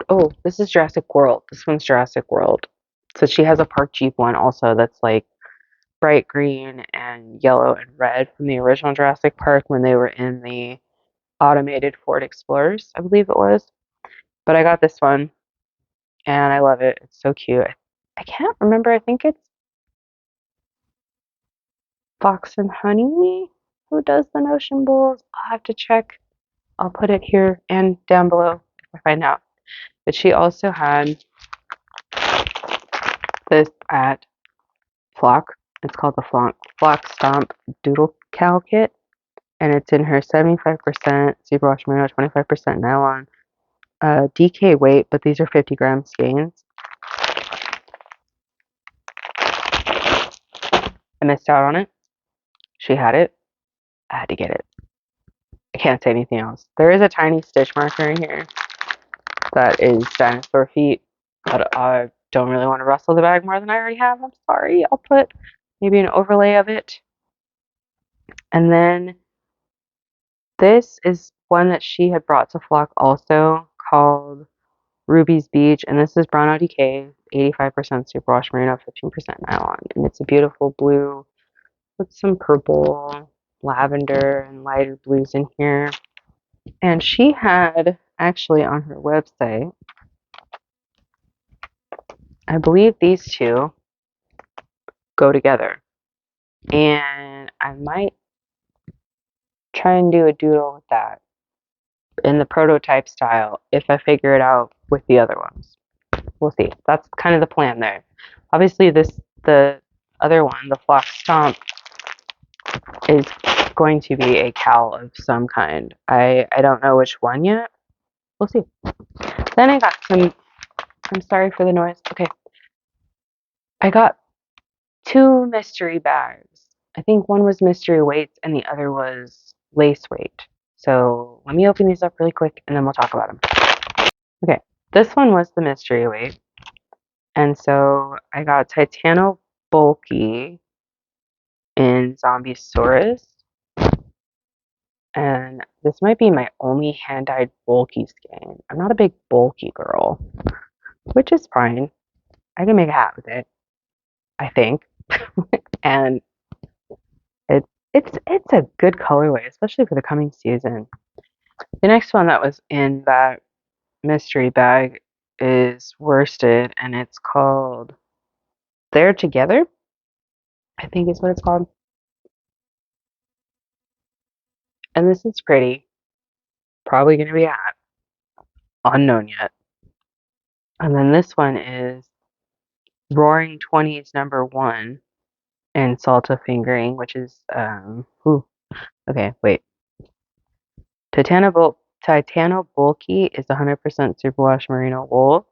[SPEAKER 1] Oh, this is Jurassic World. This one's Jurassic World. So she has a Park Jeep one also that's like bright green and yellow and red from the original Jurassic Park when they were in the automated Ford Explorers, I believe it was. But I got this one and I love it. It's so cute. I can't remember. I think it's Fox and Honey who does the Notion Bowls. I'll have to check. I'll put it here and down below if I find out. But she also had this at Flock. It's called the Flock Stomp Doodle Cow Kit, and it's in her 75% superwash merino, 25% nylon, DK weight, but these are 50-gram skeins. I missed out on it. She had it. I had to get it. I can't say anything else. There is a tiny stitch marker in here that is dinosaur feet, but I don't really want to rustle the bag more than I already have. I'm sorry. I'll put maybe an overlay of it. And then this is one that she had brought to Flock also, called Ruby's Beach, and this is brown ODK, 85% superwash merino, 15% nylon, and it's a beautiful blue with some purple, lavender, and lighter blues in here. And she had actually on her website, I believe these two go together, and I might try and do a doodle with that in the prototype style if I figure it out with the other ones. We'll see. That's kind of the plan there. Obviously, the other one, the Flock Stomp, is going to be a cowl of some kind. I don't know which one yet. We'll see. Then I got some. I'm sorry for the noise. Okay. I got two mystery bags. I think one was mystery weights and the other was lace weight. So let me open these up really quick and then we'll talk about them. Okay. This one was the mystery weight. And so I got Titano Bulky in Zombiesaurus. And this might be my only hand-dyed bulky skein. I'm not a big bulky girl, which is fine. I can make a hat with it, I think. And it's a good colorway, especially for the coming season. The next one that was in that mystery bag is worsted, and it's called They're Together, I think is what it's called. And this is pretty. Probably going to be a hat. Unknown yet. And then this one is Roaring Twenties #1 and Salta Fingering, which is, okay, wait. Titano Bulky is 100% superwash merino wool.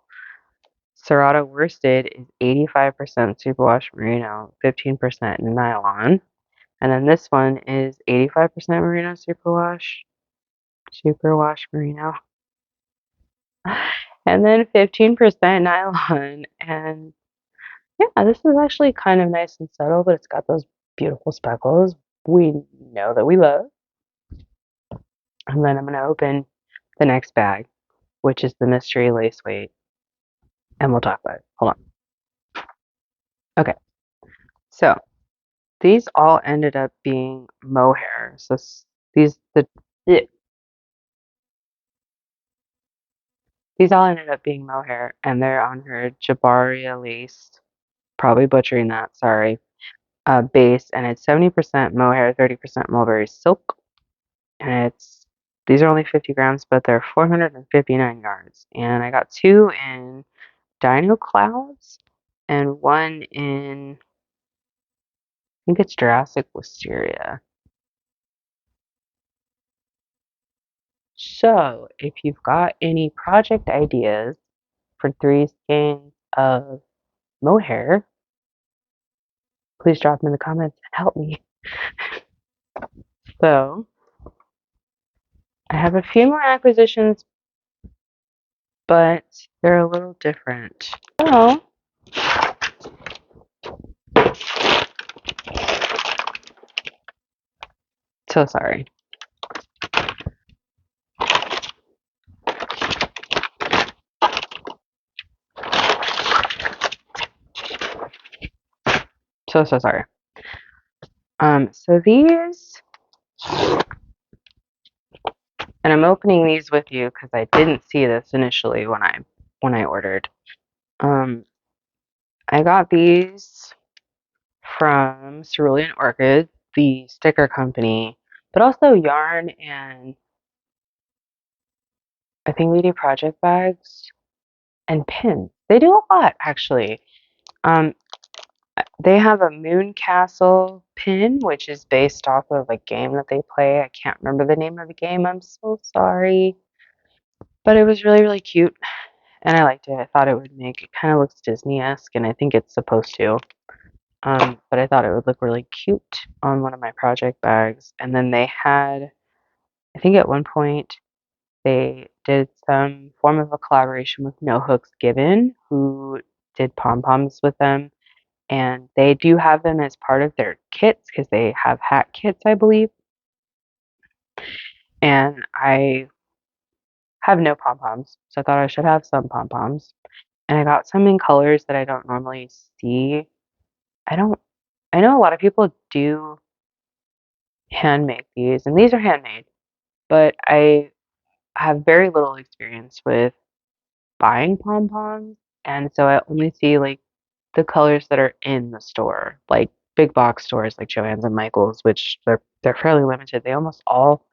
[SPEAKER 1] Serrata Worsted is 85% superwash merino, 15% nylon. And then this one is 85% merino superwash merino. And then 15% nylon. And yeah, this is actually kind of nice and subtle, but it's got those beautiful speckles we know that we love. And then I'm going to open the next bag, which is the mystery lace weight, and we'll talk about it. Hold on. Okay, so these all ended up being mohair. So these the eh, these all ended up being mohair, and they're on her Jabaria lace. Probably butchering that. Sorry. Base, and it's 70% mohair, 30% mulberry silk, and these are only 50 grams, but they're 459 yards. And I got two in Dino Clouds and one in, I think it's Jurassic Wisteria. So if you've got any project ideas for 3 skeins of mohair, please drop them in the comments and help me. So I have a few more acquisitions, but they're a little different. So sorry. So sorry. So these, and I'm opening these with you because I didn't see this initially when I ordered. I got these from Cerulean Orchid, the sticker company, but also yarn, and I think we do project bags and pins. They do a lot actually. Um, they have a Moon Castle pin, which is based off of a game that they play. I can't remember the name of the game. I'm so sorry. But it was really, really cute, and I liked it. I thought it would make it kind of looks Disney-esque, and I think it's supposed to. But I thought it would look really cute on one of my project bags. And then they had, I think at one point, they did some form of a collaboration with No Hooks Given, who did pom-poms with them. And they do have them as part of their kits because they have hat kits, I believe. And I have no pom-poms, so I thought I should have some pom-poms. And I got some in colors that I don't normally see. I don't, I know a lot of people do hand make these, and these are handmade, but I have very little experience with buying pom-poms, and so I only see like the colors that are in the store, like big box stores like Joann's and Michael's, which they're fairly limited. They almost all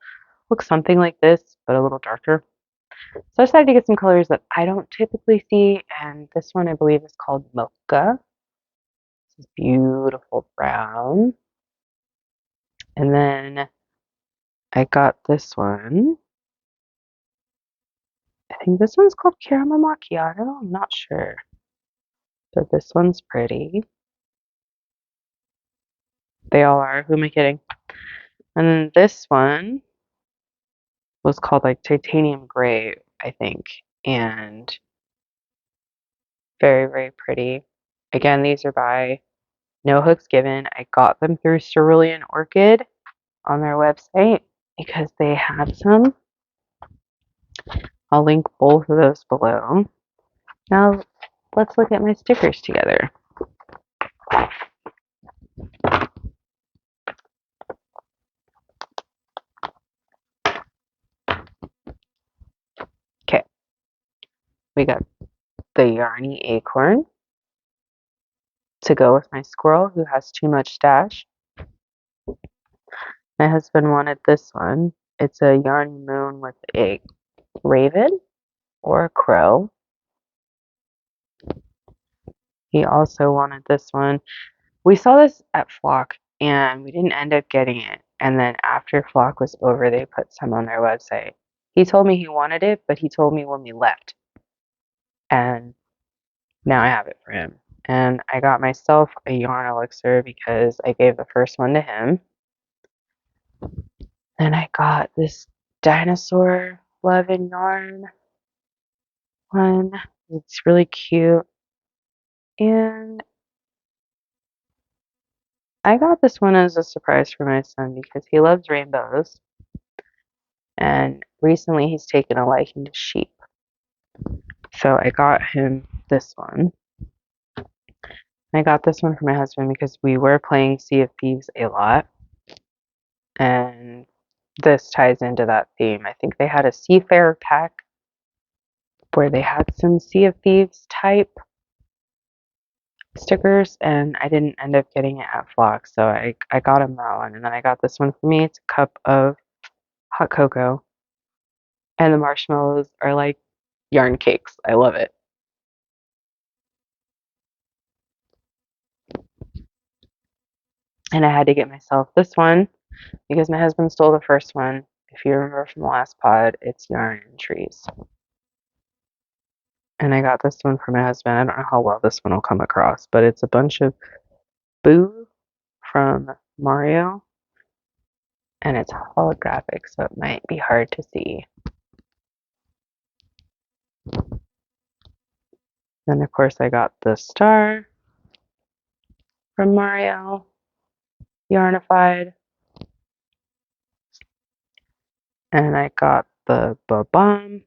[SPEAKER 1] look something like this, but a little darker. So I decided to get some colors that I don't typically see, and this one I believe is called Mocha. This is beautiful brown. And then I got this one. I think this one's called Caramel Macchiato. I'm not sure. But this one's pretty. They all are. Who am I kidding? And then this one was called like Titanium Gray, I think. And very, very pretty. Again, these are by No Hooks Given. I got them through Cerulean Orchid on their website because they had some. I'll link both of those below. Now, let's look at my stickers together. Okay, we got the Yarny Acorn to go with my squirrel who has too much stash. My husband wanted this one. It's a Yarny Moon with a raven or a crow. He also wanted this one. We saw this at Flock and we didn't end up getting it. And then after Flock was over, they put some on their website. He told me he wanted it, but he told me when we left. And now I have it for him. And I got myself a yarn elixir because I gave the first one to him. And I got this dinosaur love and yarn one. It's really cute. And I got this one as a surprise for my son because he loves rainbows. And recently he's taken a liking to sheep. So I got him this one. I got this one for my husband because we were playing Sea of Thieves a lot. And this ties into that theme. I think they had a Seafarer pack where they had some Sea of Thieves type stickers, and I didn't end up getting it at Flock, so I got him that one. And then I got this one for me. It's a cup of hot cocoa, and the marshmallows are like yarn cakes. I love it. And I had to get myself this one because my husband stole the first one. If you remember from the last pod, it's yarn and trees. And I got this one for my husband. I don't know how well this one will come across, but it's a bunch of Boo from Mario, and it's holographic, so it might be hard to see. Then, of course, I got the star from Mario, yarnified, and I got the bomb,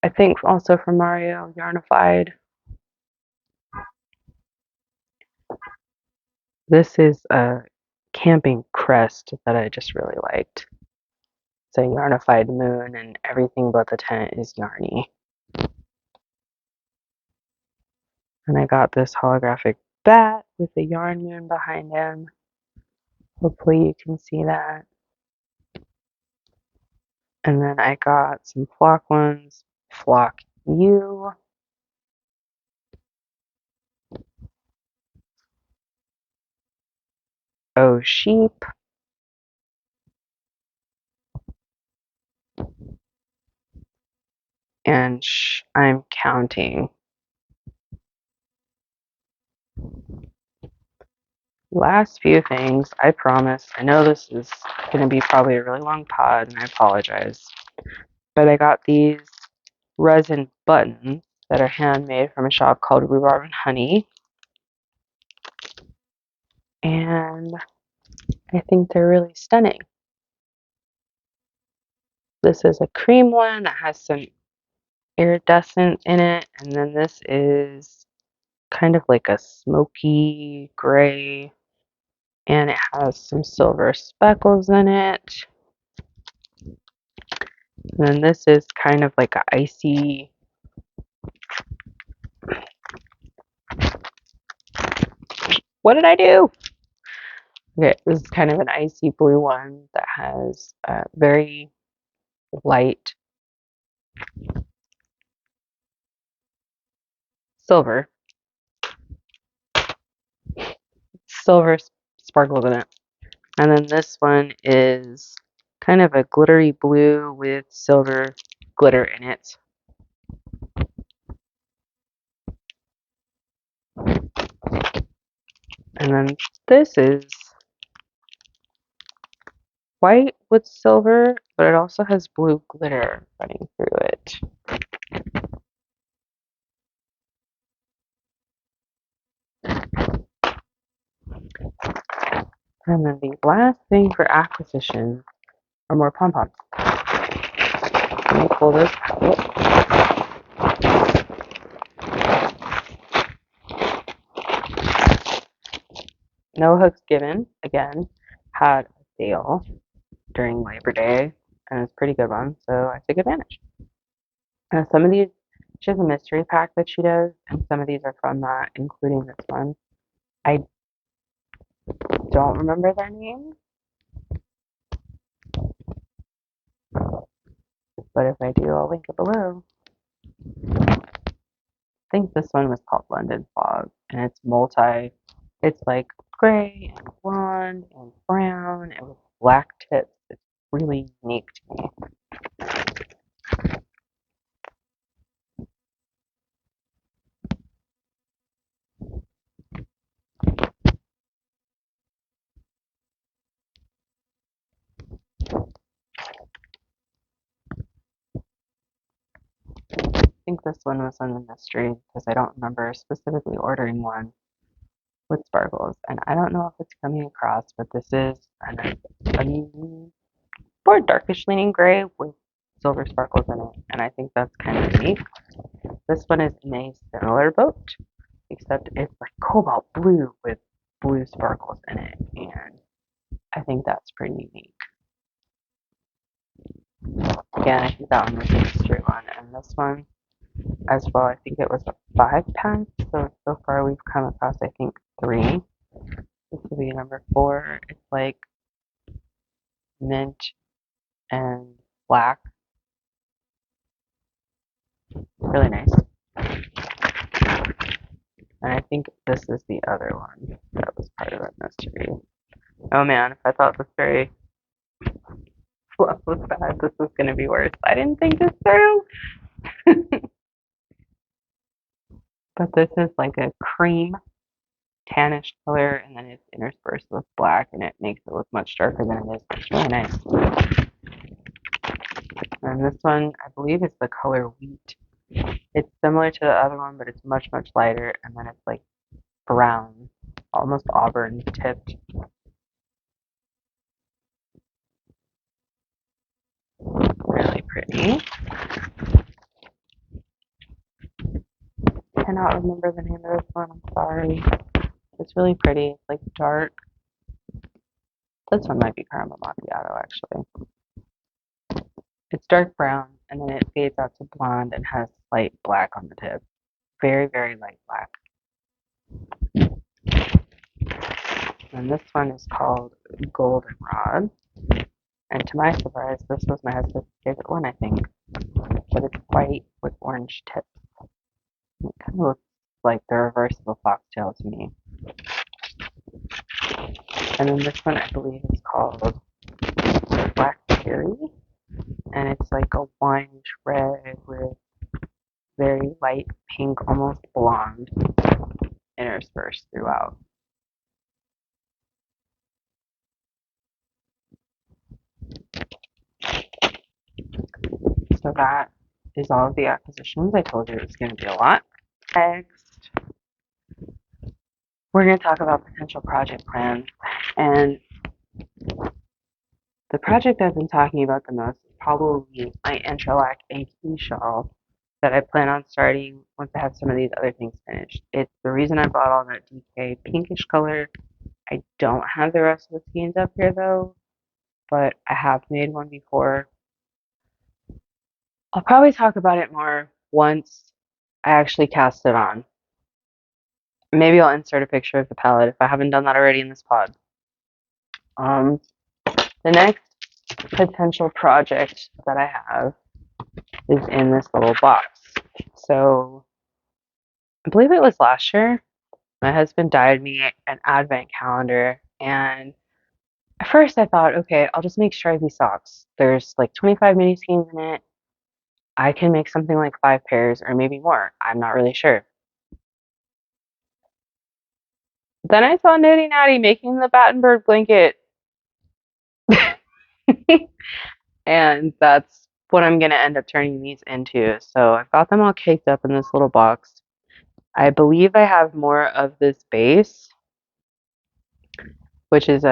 [SPEAKER 1] I think also from Mario, yarnified. This is a camping crest that I just really liked. It's a yarnified moon, and everything but the tent is yarny. And I got this holographic bat with the yarn moon behind him. Hopefully you can see that. And then I got some Flock ones. Flock U. Oh sheep, and I'm counting. Last few things, I promise. I know this is going to be probably a really long pod, and I apologize. But I got these resin buttons that are handmade from a shop called Rhubarb and Honey, and I think they're really stunning. This is a cream one that has some iridescent in it, and then this is kind of like a smoky gray, and it has some silver speckles in it. And then this is kind of like an icy, what did I do? Okay, this is kind of an icy blue one that has very light silver, silver sparkles in it. And then this one is kind of a glittery blue with silver glitter in it. And then this is white with silver, but it also has blue glitter running through it. And then the last thing for acquisition are more pom-poms. Let me pull this out. No Hooks Given, again, had a sale during Labor Day, and it's a pretty good one, so I took advantage. Some of these, she has a mystery pack that she does, and some of these are from that, including this one. I don't remember their names, but if I do, I'll link it below. I think this one was called London Fog, and it's like gray and blonde and brown and with black tips. It's really unique to me. I think this one was on the mystery because I don't remember specifically ordering one with sparkles, and I don't know if it's coming across, but this is a more darkish leaning gray with silver sparkles in it, and I think that's kind of neat. This one is in a similar boat, except it's like cobalt blue with blue sparkles in it, and I think that's pretty unique. Again, I think that one was a mystery one, and this one as well, I think it was a 5-pack, so far we've come across, I think, 3. This will be number 4. It's like mint and black. Really nice. And I think this is the other one that was part of that mystery. Oh man, if I thought this fairy fluff was bad, this was going to be worse. I didn't think this through. But this is like a cream tannish color, and then it's interspersed with black, and it makes it look much darker than it is. It's really nice. And this one, I believe, is the color wheat. It's similar to the other one, but it's much, much lighter, and then it's like brown, almost auburn tipped. Really pretty. Cannot remember the name of this one, I'm sorry. It's really pretty. It's like dark. This one might be caramel macchiato, actually. It's dark brown, and then it fades out to blonde and has light black on the tip. Very, very light black. And this one is called Goldenrod. And to my surprise, this was my husband's favorite one, I think. But it's white with orange tips. It kind of looks like the reverse of a foxtail to me. And then this one I believe is called Black Cherry, and it's like a wineish red with very light pink, almost blonde interspersed throughout. So that is all of the acquisitions. I told you it was going to be a lot. Next, we're going to talk about potential project plans. And the project I've been talking about the most is probably my Interlac AP shawl that I plan on starting once I have some of these other things finished. It's the reason I bought all that DK pinkish color. I don't have the rest of the skeins up here though, but I have made one before. I'll probably talk about it more once I actually cast it on. Maybe I'll insert a picture of the palette if I haven't done that already in this pod. Um, the next potential project that I have is in this little box. So I believe it was last year. My husband dyed me an advent calendar, and at first I thought, okay, I'll just make stripy socks. There's like 25 mini skeins in it. I can make something like 5 pairs or maybe more. I'm not really sure. Then I saw Nitty Natty making the Battenberg blanket, and that's what I'm gonna end up turning these into. So I've got them all caked up in this little box. I believe I have more of this base, which is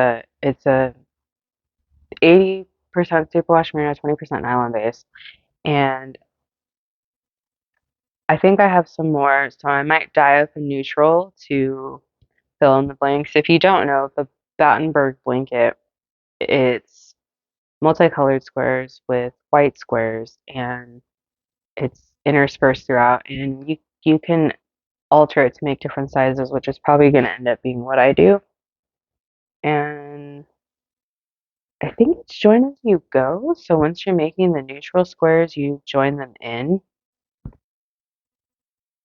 [SPEAKER 1] it's a 80% superwash merino, 20% nylon base, and I think I have some more, so I might dye up a neutral to fill in the blanks. If you don't know, the Battenberg blanket, it's multicolored squares with white squares, and it's interspersed throughout, and you can alter it to make different sizes, which is probably going to end up being what I do. And I think it's join as you go. So once you're making the neutral squares, you join them in.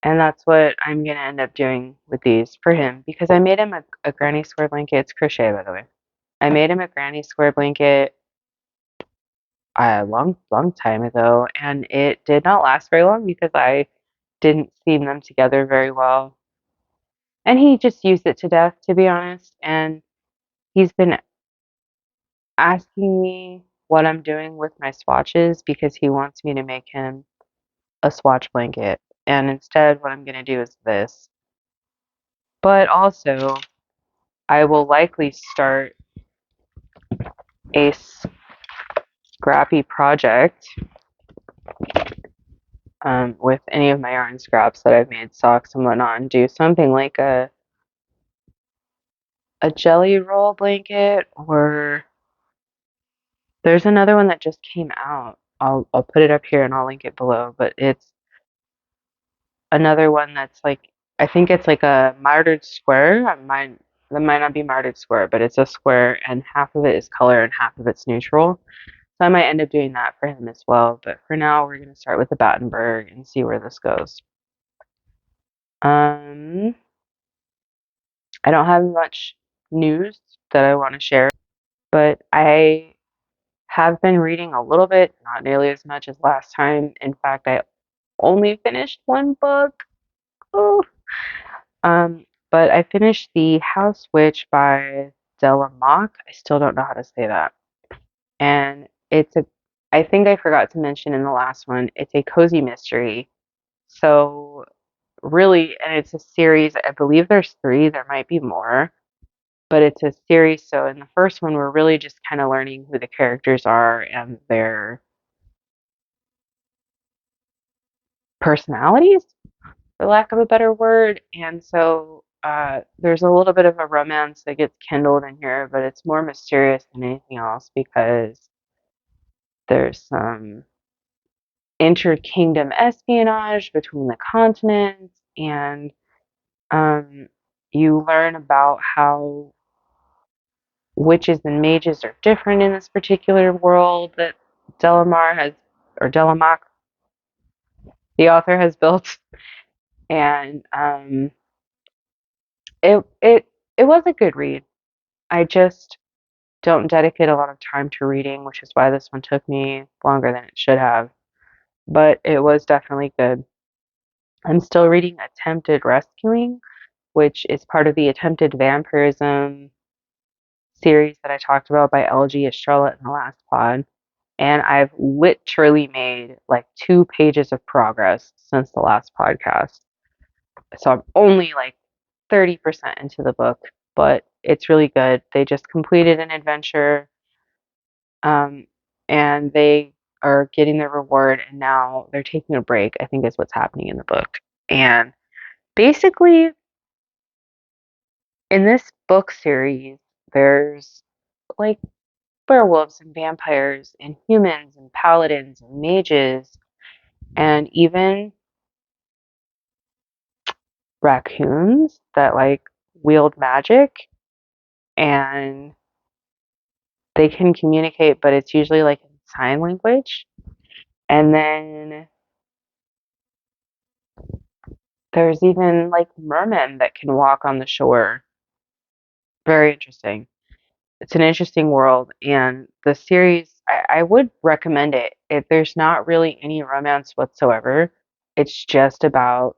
[SPEAKER 1] And that's what I'm going to end up doing with these for him because I made him a granny square blanket. It's crochet, by the way. I made him a granny square blanket a long time ago, and it did not last very long because I didn't seam them together very well. And he just used it to death, to be honest. And he's been asking me what I'm doing with my swatches because he wants me to make him a swatch blanket. And instead, what I'm going to do is this. But also, I will likely start a scrappy project with any of my yarn scraps that I've made socks and whatnot and do something like a jelly roll blanket, or there's another one that just came out. I'll put it up here and I'll link it below, but it's another one that's like, I think it's like a mitered square. That might not be mitered square, but it's a square and half of it is color and half of it's neutral. So I might end up doing that for him as well. But for now, we're going to start with the Battenberg and see where this goes. I don't have much news that I want to share, but I have been reading a little bit, not nearly as much as last time. In fact, I only finished one book. Oh. But I finished The House Witch by Delamock. I still don't know how to say that. And I think I forgot to mention in the last one, it's a cozy mystery. So really, and it's a series, I believe there's three, there might be more, but it's a series. So in the first one, we're really just kind of learning who the characters are and their personalities, for lack of a better word. And so there's a little bit of a romance that gets kindled in here, but it's more mysterious than anything else because there's some inter-kingdom espionage between the continents, and um, you learn about how witches and mages are different in this particular world that Delamar has, or Delamock, the author, has built. And it it was a good read. I just don't dedicate a lot of time to reading, which is why this one took me longer than it should have. But it was definitely good. I'm still reading Attempted Rescuing, which is part of the Attempted Vampirism series that I talked about by LG Estrella in the last pod. And I've literally made like 2 pages of progress since the last podcast. So I'm only like 30% into the book, but it's really good. They just completed an adventure, um, and they are getting their reward, and now they're taking a break, I think is what's happening in the book. And basically, in this book series, there's like werewolves and vampires and humans and paladins and mages and even raccoons that like wield magic, and they can communicate, but it's usually like in sign language. And then there's even like mermen that can walk on the shore. Very interesting. It's an interesting world, and the series, I would recommend it. There's not really any romance whatsoever. It's just about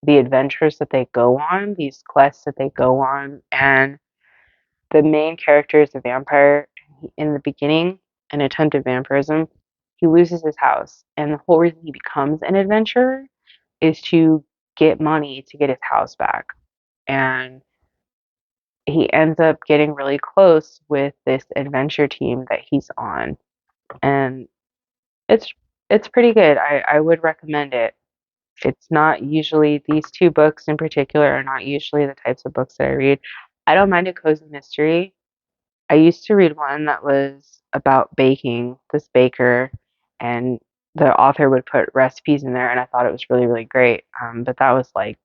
[SPEAKER 1] the adventures that they go on, these quests that they go on, and the main character is a vampire. In the beginning, an attempted vampirism, he loses his house, and the whole reason he becomes an adventurer is to get money to get his house back. And he ends up getting really close with this adventure team that he's on, and it's it's pretty good. I would recommend it. It's not usually, these two books in particular are not usually the types of books that I read. I don't mind a cozy mystery. I used to read one that was about baking, this baker, and the author would put recipes in there, and I thought it was really, really great. But that was like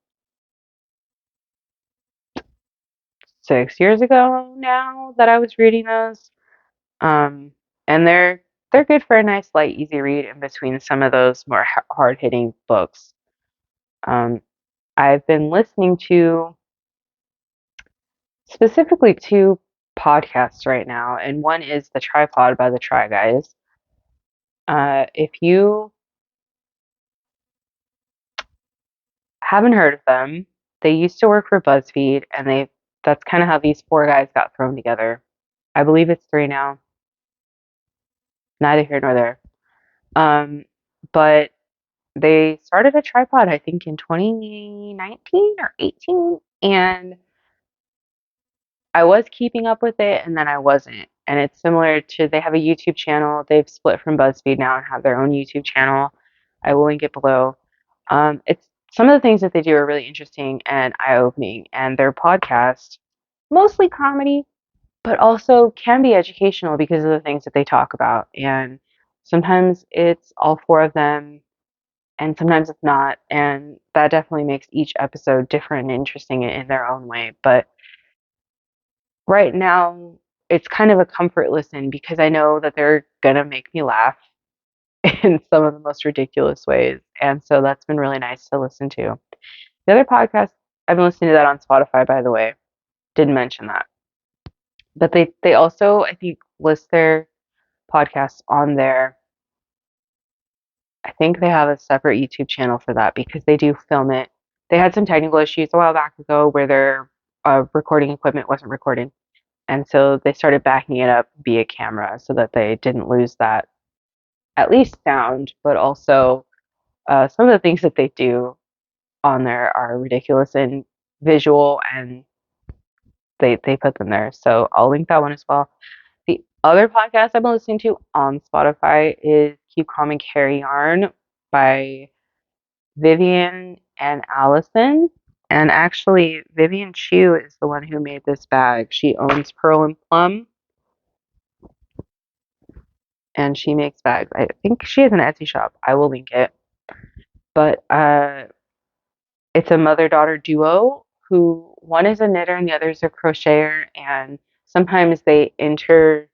[SPEAKER 1] 6 years ago now that I was reading those. Um, and they're good for a nice, light, easy read in between some of those more hard hitting books. Um, I've been listening to specifically two podcasts right now, and one is The Tripod by the Try Guys. If you haven't heard of them, they used to work for BuzzFeed, and that's kind of how these four guys got thrown together. I believe it's three now. Neither here nor there. But they started a tripod, I think, in 2019 or 18, and I was keeping up with it, and then I wasn't. And it's similar to, they have a YouTube channel. They've split from BuzzFeed now and have their own YouTube channel. I will link it below. It's some of the things that they do are really interesting and eye-opening, and their podcast, mostly comedy, but also can be educational because of the things that they talk about. And sometimes it's all four of them, and sometimes it's not. And that definitely makes each episode different and interesting in their own way. But right now, it's kind of a comfort listen because I know that they're gonna make me laugh in some of the most ridiculous ways. And so that's been really nice to listen to. The other podcast, I've been listening to that on Spotify, by the way. Didn't mention that. But they also, I think, list their podcasts on there. I think they have a separate YouTube channel for that because they do film it. They had some technical issues a while back ago where their recording equipment wasn't recording. And so they started backing it up via camera so that they didn't lose that, at least sound, but also some of the things that they do on there are ridiculous and visual, and they put them there. So I'll link that one as well. The other podcast I've been listening to on Spotify is Keep Calm and Carry On by Vivian and Allison. And actually, Vivian Chu is the one who made this bag. She owns Pearl and Plum, and she makes bags. I think she has an Etsy shop. I will link it. But it's a mother-daughter duo who, one is a knitter and the other is a crocheter, and sometimes they inter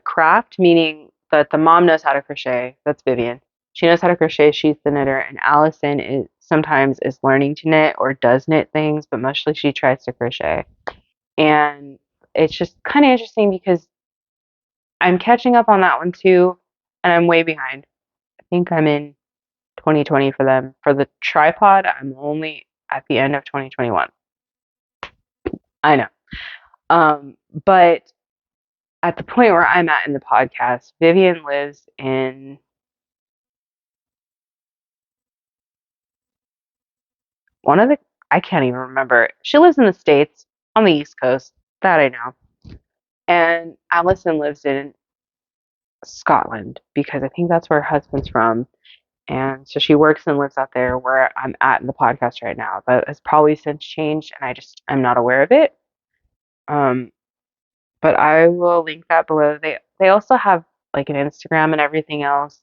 [SPEAKER 1] craft, meaning that the mom knows how to crochet. That's Vivian. She knows how to crochet. She's the knitter, and Allison is sometimes is learning to knit or does knit things, but mostly she tries to crochet. And it's just kind of interesting because I'm catching up on that one too, and I'm way behind. I think I'm in 2020 for them. For the tripod, I'm only at the end of 2021. I know. But at the point where I'm at in the podcast, Vivian lives in one of the, I can't even remember. She lives in the States on the East Coast. That I know. And Allison lives in Scotland because I think that's where her husband's from. And so she works and lives out there where I'm at in the podcast right now. That has probably since changed and I'm not aware of it. Um, but I will link that below. They also have like an Instagram and everything else.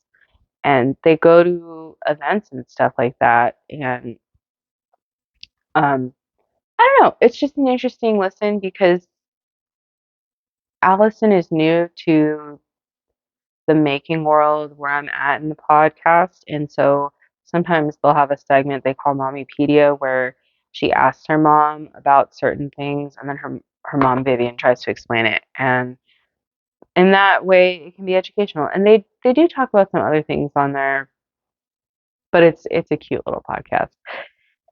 [SPEAKER 1] And they go to events and stuff like that. And um, I don't know. It's just an interesting listen because Allison is new to the making world where I'm at in the podcast. And so sometimes they'll have a segment they call Mommypedia where she asks her mom about certain things and then her mom Vivian tries to explain it. And in that way it can be educational. And they do talk about some other things on there, but it's a cute little podcast.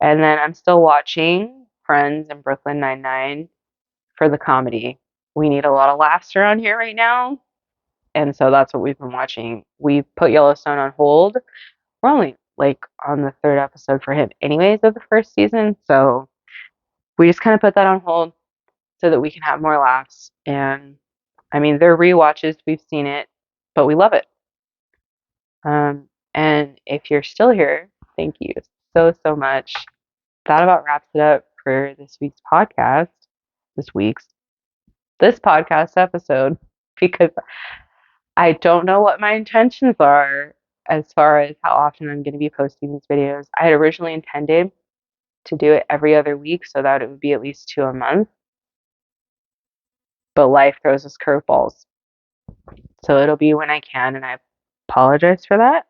[SPEAKER 1] And then I'm still watching Friends and Brooklyn Nine-Nine for the comedy. We need a lot of laughs around here right now. And so that's what we've been watching. We put Yellowstone on hold. We're only like on the third episode for him, anyways, of the first season. So we just kind of put that on hold so that we can have more laughs. And I mean, they're rewatches. We've seen it, but we love it. And if you're still here, thank you so much. That about wraps it up for this week's podcast. This week's this podcast episode because I don't know what my intentions are as far as how often I'm going to be posting these videos. I had originally intended to do it every other week so that it would be at least two a month, but life throws us curveballs. So it'll be when I can, and I apologize for that.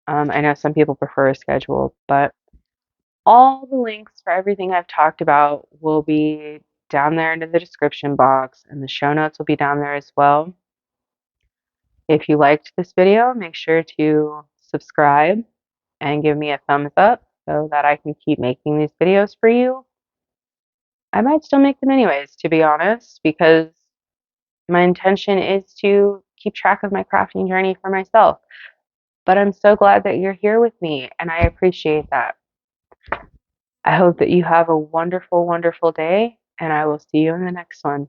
[SPEAKER 1] I know some people prefer a schedule, but all the links for everything I've talked about will be down there in the description box, and the show notes will be down there as well. If you liked this video, make sure to subscribe and give me a thumbs up so that I can keep making these videos for you. I might still make them anyways, to be honest, because my intention is to keep track of my crafting journey for myself. But I'm so glad that you're here with me, and I appreciate that. I hope that you have a wonderful, wonderful day, and I will see you in the next one.